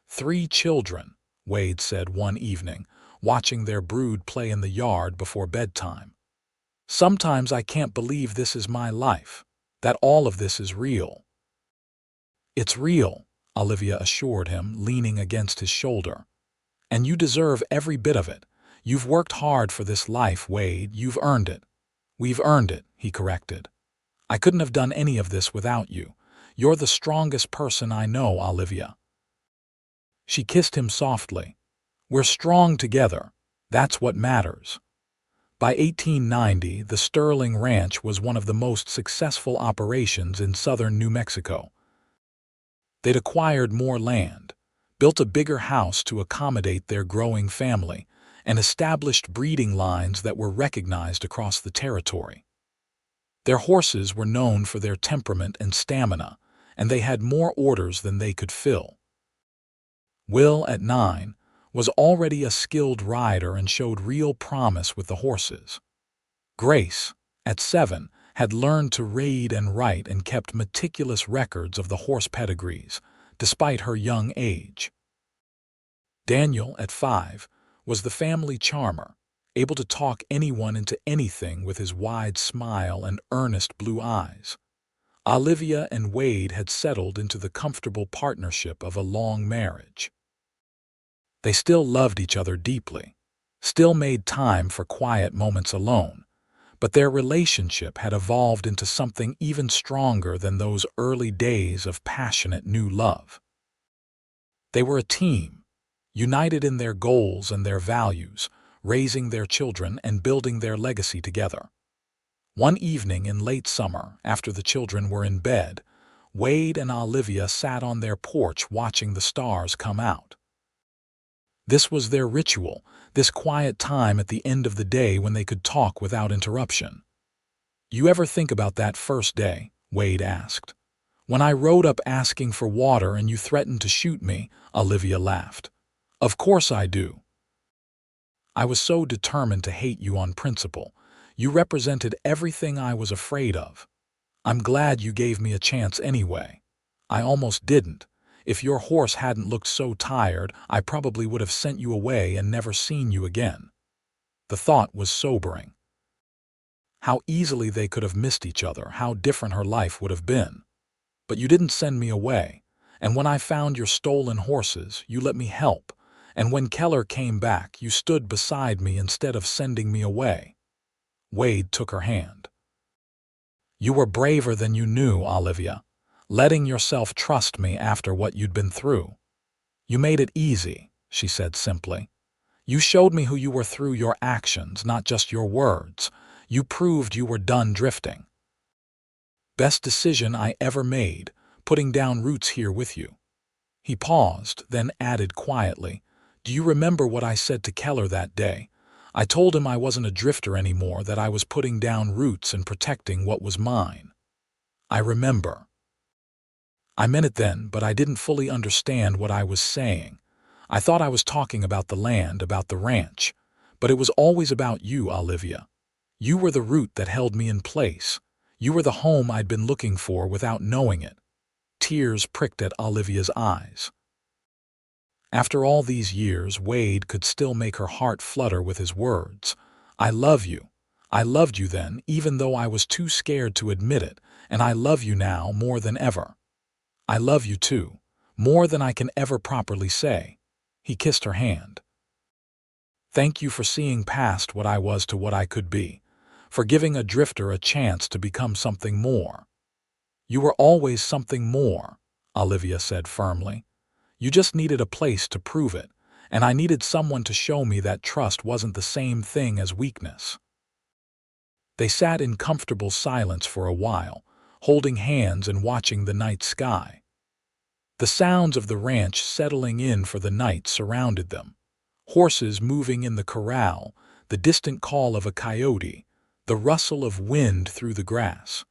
3 children, Wade said one evening, watching their brood play in the yard before bedtime. "Sometimes I can't believe this is my life, that all of this is real." "It's real," Olivia assured him, leaning against his shoulder. "And you deserve every bit of it. You've worked hard for this life, Wade. You've earned it." "We've earned it," he corrected. "I couldn't have done any of this without you. You're the strongest person I know, Olivia." She kissed him softly. "We're strong together. That's what matters." By 1890, the Sterling Ranch was one of the most successful operations in southern New Mexico. They'd acquired more land, built a bigger house to accommodate their growing family, and established breeding lines that were recognized across the territory. Their horses were known for their temperament and stamina, and they had more orders than they could fill. Will, at 9, was already a skilled rider and showed real promise with the horses. Grace, at 7, had learned to read and write and kept meticulous records of the horse pedigrees, despite her young age. Daniel, at 5, was the family charmer, able to talk anyone into anything with his wide smile and earnest blue eyes. Olivia and Wade had settled into the comfortable partnership of a long marriage. They still loved each other deeply. still made time for quiet moments alone, but their relationship had evolved into something even stronger than those early days of passionate new love. They were a team, united in their goals and their values, raising their children and building their legacy together. One evening in late summer, after the children were in bed, Wade and Olivia sat on their porch watching the stars come out. This was their ritual, this quiet time at the end of the day when they could talk without interruption. "You ever think about that first day?" Wade asked. "When I rode up asking for water and you threatened to shoot me," Olivia laughed. "Of course I do. I was so determined to hate you on principle. You represented everything I was afraid of. I'm glad you gave me a chance anyway. I almost didn't. If your horse hadn't looked so tired, I probably would have sent you away and never seen you again." The thought was sobering. How easily they could have missed each other, how different her life would have been. "But you didn't send me away, and when I found your stolen horses, you let me help, and when Keller came back, you stood beside me instead of sending me away." Wade took her hand. "You were braver than you knew, Olivia, letting yourself trust me after what you'd been through. You made it easy," she said simply. "You showed me who you were through your actions, not just your words. You proved you were done drifting. Best decision I ever made, putting down roots here with you." He paused, then added quietly, "Do you remember what I said to Keller that day? I told him I wasn't a drifter anymore, that I was putting down roots and protecting what was mine." "I remember." "I meant it then, but I didn't fully understand what I was saying. I thought I was talking about the land, about the ranch. But it was always about you, Olivia. You were the root that held me in place. You were the home I'd been looking for without knowing it." Tears pricked at Olivia's eyes. After all these years, Wade could still make her heart flutter with his words. "I love you. I loved you then, even though I was too scared to admit it, and I love you now more than ever. I love you too, more than I can ever properly say." He kissed her hand. "Thank you for seeing past what I was to what I could be, for giving a drifter a chance to become something more." "You were always something more," Olivia said firmly. "You just needed a place to prove it, and I needed someone to show me that trust wasn't the same thing as weakness." They sat in comfortable silence for a while, holding hands and watching the night sky. The sounds of the ranch settling in for the night surrounded them. Horses moving in the corral, the distant call of a coyote, the rustle of wind through the grass.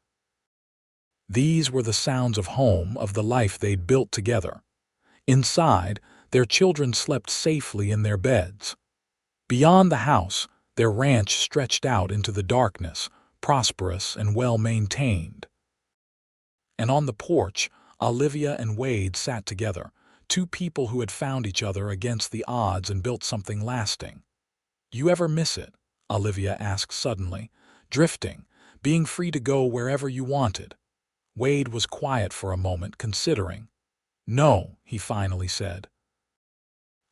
These were the sounds of home, of the life they'd built together. Inside, their children slept safely in their beds. Beyond the house, their ranch stretched out into the darkness, prosperous and well-maintained. And on the porch, Olivia and Wade sat together, two people who had found each other against the odds and built something lasting. "You ever miss it?" Olivia asked suddenly. "Drifting, being free to go wherever you wanted." Wade was quiet for a moment, considering. "No," he finally said.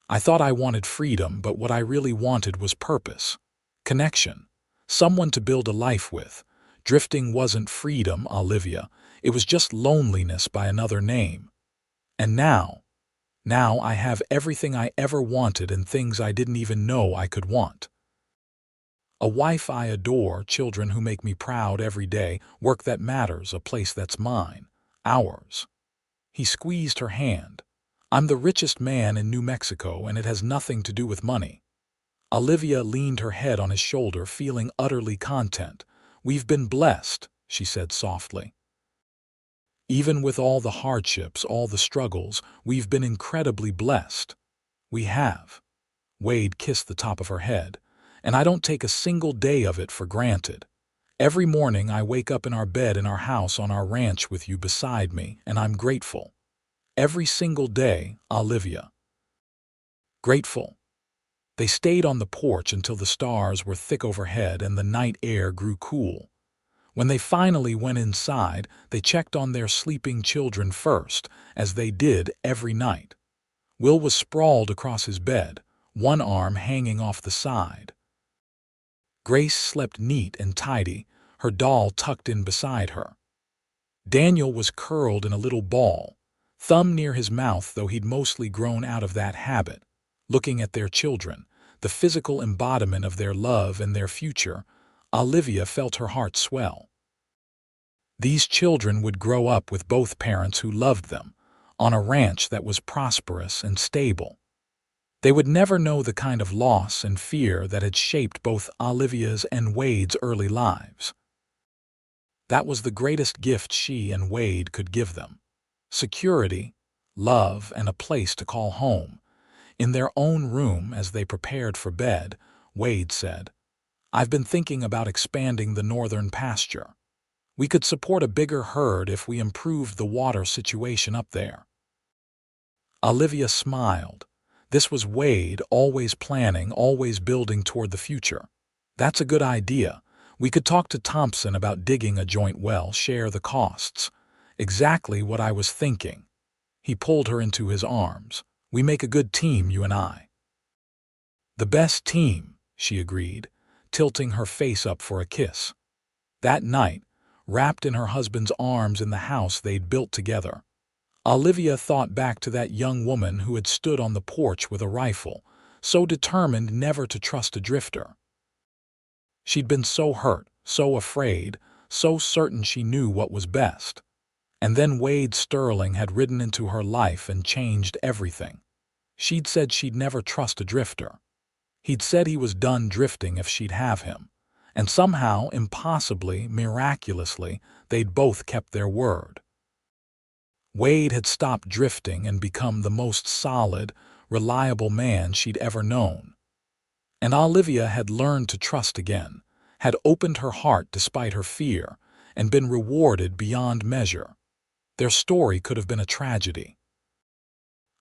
"I thought I wanted freedom, but what I really wanted was purpose. Connection. Someone to build a life with. Drifting wasn't freedom, Olivia. It was just loneliness by another name. And now I have everything I ever wanted and things I didn't even know I could want. A wife I adore, children who make me proud every day, work that matters, a place that's mine, ours." He squeezed her hand. "I'm the richest man in New Mexico, and it has nothing to do with money." Olivia leaned her head on his shoulder, feeling utterly content. "We've been blessed," she said softly. "Even with all the hardships, all the struggles, we've been incredibly blessed. We have." Wade kissed the top of her head. "And I don't take a single day of it for granted. Every morning I wake up in our bed in our house on our ranch with you beside me, and I'm grateful. Every single day, Olivia." Grateful. They stayed on the porch until the stars were thick overhead and the night air grew cool. When they finally went inside, they checked on their sleeping children first, as they did every night. Will was sprawled across his bed, one arm hanging off the side. Grace slept neat and tidy, her doll tucked in beside her. Daniel was curled in a little ball, thumb near his mouth, though he'd mostly grown out of that habit, looking at their children, the physical embodiment of their love and their future. Olivia felt her heart swell. These children would grow up with both parents who loved them, on a ranch that was prosperous and stable. They would never know the kind of loss and fear that had shaped both Olivia's and Wade's early lives. That was the greatest gift she and Wade could give them: security, love, and a place to call home. In their own room as they prepared for bed, Wade said, "I've been thinking about expanding the northern pasture. We could support a bigger herd if we improved the water situation up there." Olivia smiled. This was Wade, always planning, always building toward the future. "That's a good idea. We could talk to Thompson about digging a joint well, share the costs." "Exactly what I was thinking." He pulled her into his arms. "We make a good team, you and I." "The best team," she agreed, tilting her face up for a kiss. That night, wrapped in her husband's arms in the house they'd built together, Olivia thought back to that young woman who had stood on the porch with a rifle, so determined never to trust a drifter. She'd been so hurt, so afraid, so certain she knew what was best. And then Wade Sterling had ridden into her life and changed everything. She'd said she'd never trust a drifter. He'd said he was done drifting if she'd have him. And somehow, impossibly, miraculously, they'd both kept their word. Wade had stopped drifting and become the most solid, reliable man she'd ever known. And Olivia had learned to trust again, had opened her heart despite her fear, and been rewarded beyond measure. Their story could have been a tragedy.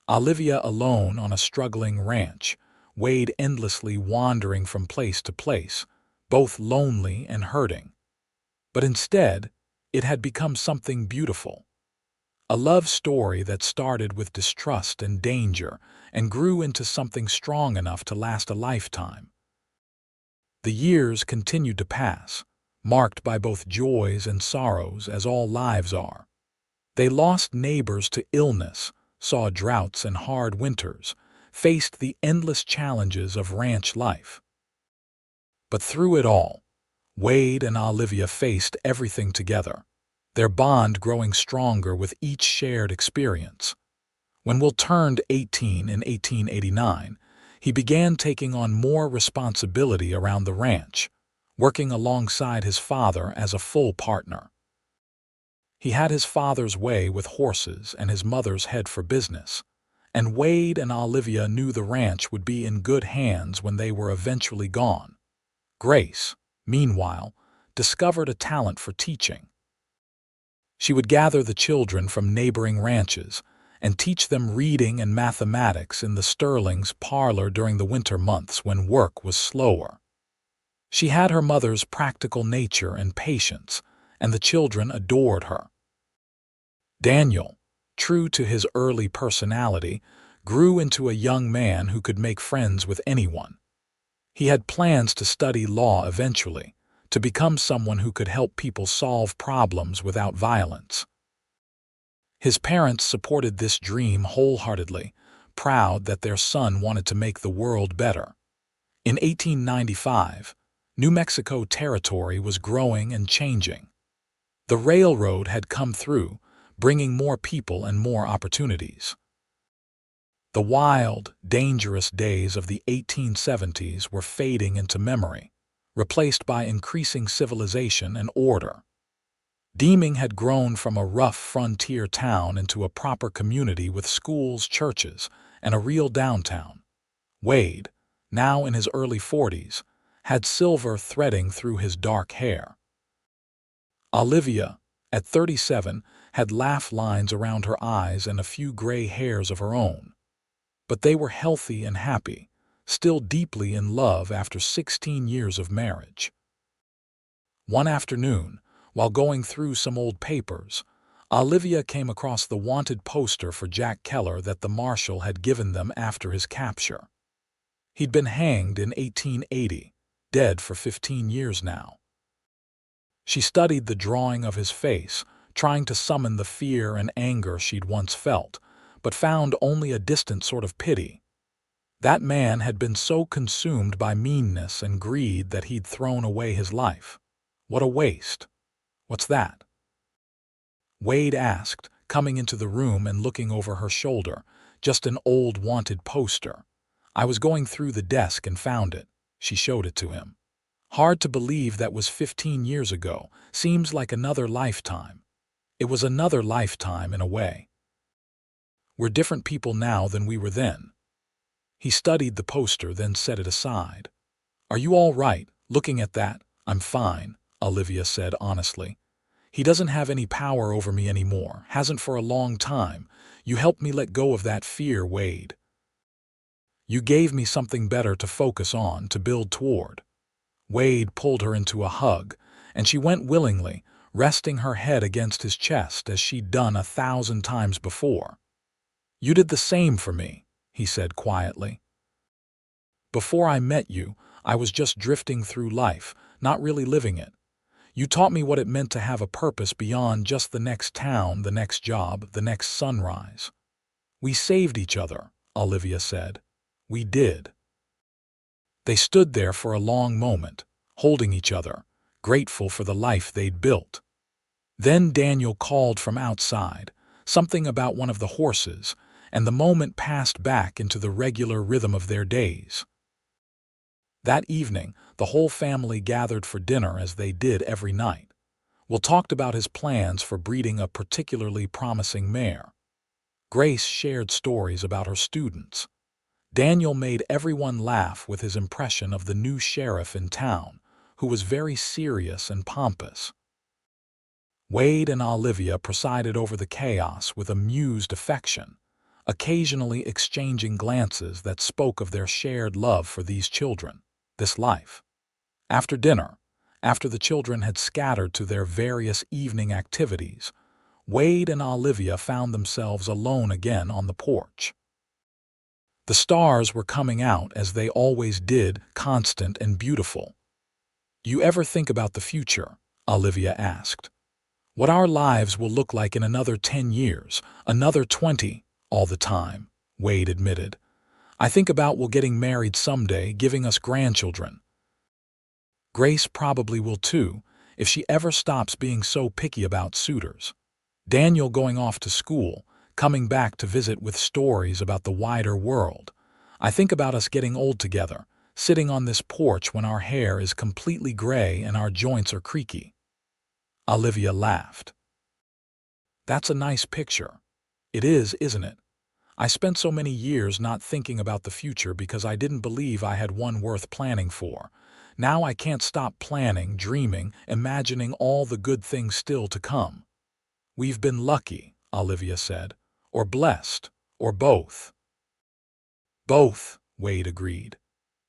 Olivia alone on a struggling ranch, Wade endlessly wandering from place to place, both lonely and hurting. But instead, it had become something beautiful. A love story that started with distrust and danger and grew into something strong enough to last a lifetime. The years continued to pass, marked by both joys and sorrows, as all lives are. They lost neighbors to illness, saw droughts and hard winters, faced the endless challenges of ranch life. But through it all, Wade and Olivia faced everything together, their bond growing stronger with each shared experience. When Will turned 18 in 1889, he began taking on more responsibility around the ranch, working alongside his father as a full partner. He had his father's way with horses and his mother's head for business, and Wade and Olivia knew the ranch would be in good hands when they were eventually gone. Grace, meanwhile, discovered a talent for teaching. She would gather the children from neighboring ranches and teach them reading and mathematics in the Sterling's parlor during the winter months when work was slower. She had her mother's practical nature and patience, and the children adored her. Daniel, true to his early personality, grew into a young man who could make friends with anyone. He had plans to study law eventually, to become someone who could help people solve problems without violence. His parents supported this dream wholeheartedly, proud that their son wanted to make the world better. In 1895, New Mexico Territory was growing and changing. The railroad had come through, bringing more people and more opportunities. The wild, dangerous days of the 1870s were fading into memory, replaced by increasing civilization and order. Deeming had grown from a rough frontier town into a proper community with schools, churches, and a real downtown. Wade, now in his early 40s, had silver threading through his dark hair. Olivia, at 37, had laugh lines around her eyes and a few gray hairs of her own. But they were healthy and happy, still deeply in love after 16 years of marriage. One afternoon, while going through some old papers, Olivia came across the wanted poster for Jack Keller that the marshal had given them after his capture. He'd been hanged in 1880, dead for 15 years now. She studied the drawing of his face, trying to summon the fear and anger she'd once felt, but found only a distant sort of pity. That man had been so consumed by meanness and greed that he'd thrown away his life. What a waste. What's that? Wade asked, coming into the room and looking over her shoulder. Just an old wanted poster. I was going through the desk and found it. She showed it to him. Hard to believe that was 15 years ago. Seems like another lifetime. It was another lifetime in a way. We're different people now than we were then. He studied the poster, then set it aside. Are you all right, looking at that? I'm fine, Olivia said honestly. He doesn't have any power over me anymore, hasn't for a long time. You helped me let go of that fear, Wade. You gave me something better to focus on, to build toward. Wade pulled her into a hug, and she went willingly, resting her head against his chest as she'd done 1,000 times before. You did the same for me, he said quietly. Before I met you, I was just drifting through life, not really living it. You taught me what it meant to have a purpose beyond just the next town, the next job, the next sunrise. We saved each other, Olivia said. We did. They stood there for a long moment, holding each other, grateful for the life they'd built. Then Daniel called from outside, something about one of the horses, and the moment passed back into the regular rhythm of their days. That evening, the whole family gathered for dinner as they did every night. Will talked about his plans for breeding a particularly promising mare. Grace shared stories about her students. Daniel made everyone laugh with his impression of the new sheriff in town, who was very serious and pompous. Wade and Olivia presided over the chaos with amused affection, occasionally exchanging glances that spoke of their shared love for these children, this life. After dinner, after the children had scattered to their various evening activities, Wade and Olivia found themselves alone again on the porch. The stars were coming out as they always did, constant and beautiful. You ever think about the future? Olivia asked. What our lives will look like in another 10 years, another 20, all the time, Wade admitted. I think about we're getting married someday, giving us grandchildren. Grace probably will too, if she ever stops being so picky about suitors. Daniel going off to school, coming back to visit with stories about the wider world. I think about us getting old together, sitting on this porch when our hair is completely gray and our joints are creaky. Olivia laughed. That's a nice picture. It is, isn't it? I spent so many years not thinking about the future because I didn't believe I had one worth planning for. Now I can't stop planning, dreaming, imagining all the good things still to come. We've been lucky, Olivia said, or blessed, or both. Both, Wade agreed.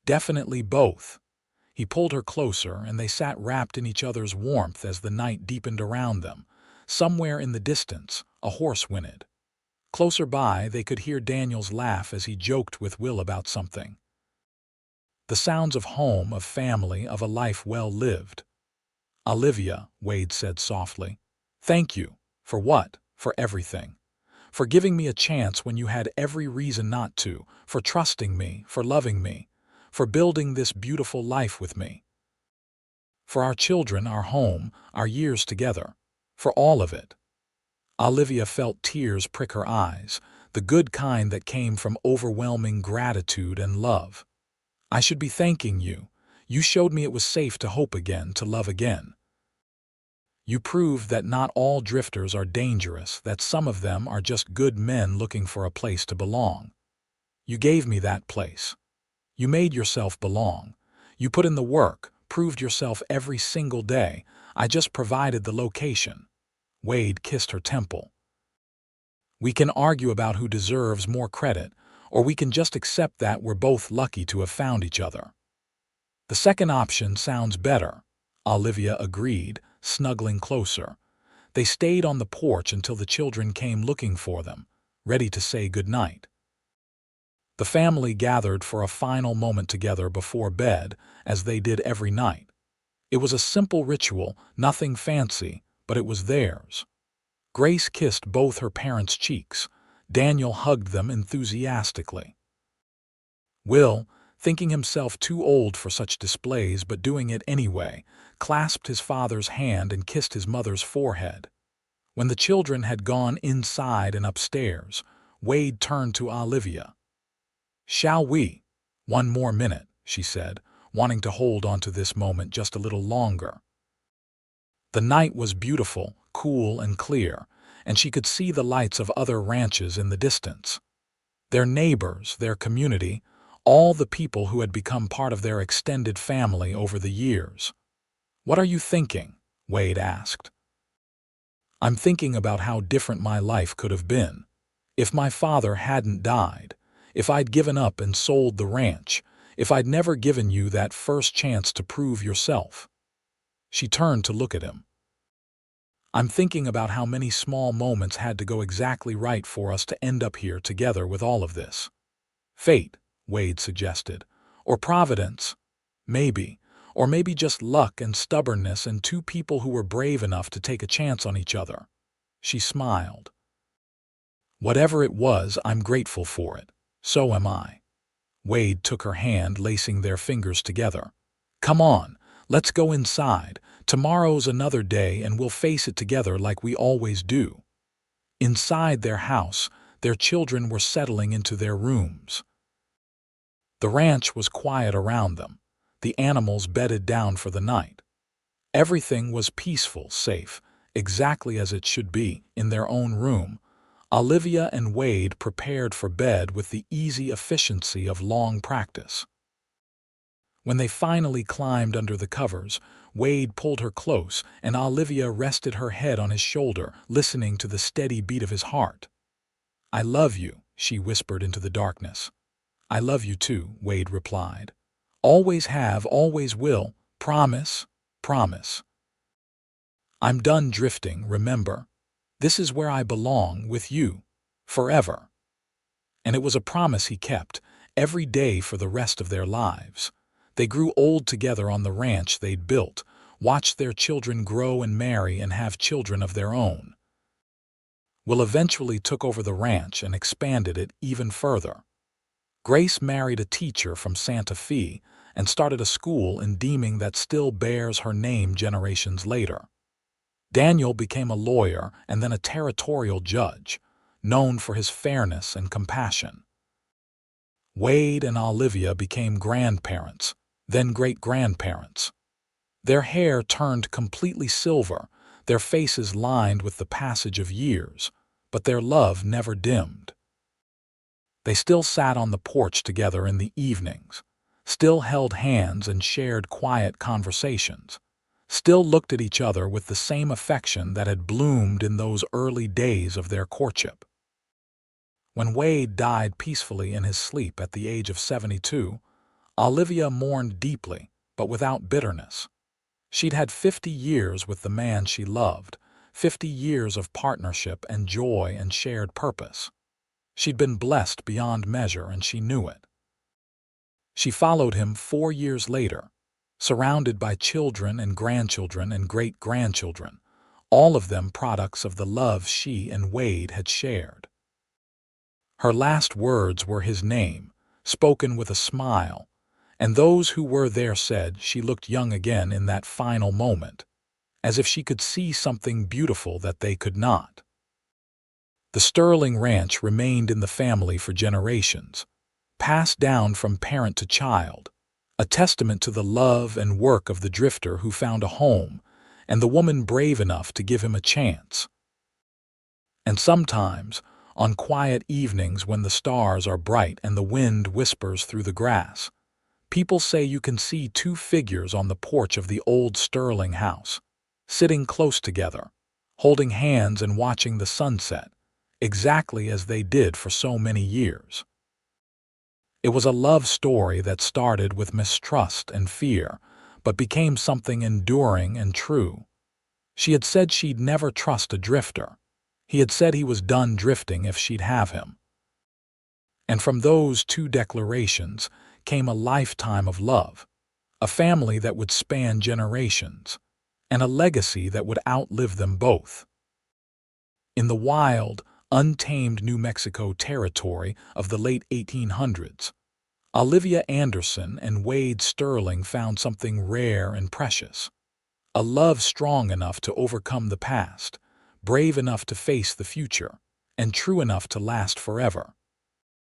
Definitely both. He pulled her closer, and they sat wrapped in each other's warmth as the night deepened around them. Somewhere in the distance, a horse whinnied. Closer by, they could hear Daniel's laugh as he joked with Will about something. The sounds of home, of family, of a life well lived. Olivia, Wade said softly, thank you. For what? For everything. For giving me a chance when you had every reason not to, for trusting me, for loving me, for building this beautiful life with me. For our children, our home, our years together, for all of it. Olivia felt tears prick her eyes, the good kind that came from overwhelming gratitude and love. I should be thanking you. You showed me it was safe to hope again, to love again. You proved that not all drifters are dangerous, that some of them are just good men looking for a place to belong. You gave me that place. You made yourself belong. You put in the work, proved yourself every single day. I just provided the location. Wade kissed her temple. We can argue about who deserves more credit, or we can just accept that we're both lucky to have found each other. The second option sounds better, Olivia agreed, snuggling closer. They stayed on the porch until the children came looking for them, ready to say goodnight. The family gathered for a final moment together before bed, as they did every night. It was a simple ritual, nothing fancy, but it was theirs. Grace kissed both her parents' cheeks. Daniel hugged them enthusiastically. Will, thinking himself too old for such displays but doing it anyway, clasped his father's hand and kissed his mother's forehead. When the children had gone inside and upstairs, Wade turned to Olivia. "Shall we?" "One more minute," she said, wanting to hold on to this moment just a little longer. The night was beautiful, cool and clear, and she could see the lights of other ranches in the distance. Their neighbors, their community, all the people who had become part of their extended family over the years. "What are you thinking?" Wade asked. "I'm thinking about how different my life could have been. If my father hadn't died, if I'd given up and sold the ranch, if I'd never given you that first chance to prove yourself." She turned to look at him. "I'm thinking about how many small moments had to go exactly right for us to end up here together with all of this." "Fate," Wade suggested. "Or providence. Maybe. Or maybe just luck and stubbornness and two people who were brave enough to take a chance on each other." She smiled. "Whatever it was, I'm grateful for it. So am I." Wade took her hand, lacing their fingers together. "Come on, let's go inside. Tomorrow's another day and we'll face it together like we always do." Inside their house, their children were settling into their rooms. The ranch was quiet around them. The animals bedded down for the night. Everything was peaceful, safe, exactly as it should be, in their own room. Olivia and Wade prepared for bed with the easy efficiency of long practice. When they finally climbed under the covers, Wade pulled her close and Olivia rested her head on his shoulder, listening to the steady beat of his heart. "I love you," she whispered into the darkness. "I love you too," Wade replied. "Always have, always will. Promise, promise. I'm done drifting, remember? This is where I belong, with you. Forever." And it was a promise he kept, every day for the rest of their lives. They grew old together on the ranch they'd built, watched their children grow and marry and have children of their own. Will eventually took over the ranch and expanded it even further. Grace married a teacher from Santa Fe and started a school in Deeming that still bears her name generations later. Daniel became a lawyer and then a territorial judge, known for his fairness and compassion. Wade and Olivia became grandparents, then great-grandparents. Their hair turned completely silver, their faces lined with the passage of years, but their love never dimmed. They still sat on the porch together in the evenings, still held hands and shared quiet conversations, still looked at each other with the same affection that had bloomed in those early days of their courtship. When Wade died peacefully in his sleep at the age of 72, Olivia mourned deeply, but without bitterness. She'd had 50 years with the man she loved, 50 years of partnership and joy and shared purpose. She'd been blessed beyond measure, and she knew it. She followed him 4 years later, surrounded by children and grandchildren and great-grandchildren, all of them products of the love she and Wade had shared. Her last words were his name, spoken with a smile, and those who were there said she looked young again in that final moment, as if she could see something beautiful that they could not. The Sterling Ranch remained in the family for generations, passed down from parent to child, a testament to the love and work of the drifter who found a home and the woman brave enough to give him a chance. And sometimes, on quiet evenings when the stars are bright and the wind whispers through the grass, people say you can see two figures on the porch of the old Sterling house, sitting close together, holding hands and watching the sunset, exactly as they did for so many years. It was a love story that started with mistrust and fear, but became something enduring and true. She had said she'd never trust a drifter. He had said he was done drifting if she'd have him. And from those two declarations came a lifetime of love, a family that would span generations, and a legacy that would outlive them both. In the wild, untamed New Mexico territory of the late 1800s, Olivia Anderson and Wade Sterling found something rare and precious. A love strong enough to overcome the past, brave enough to face the future, and true enough to last forever.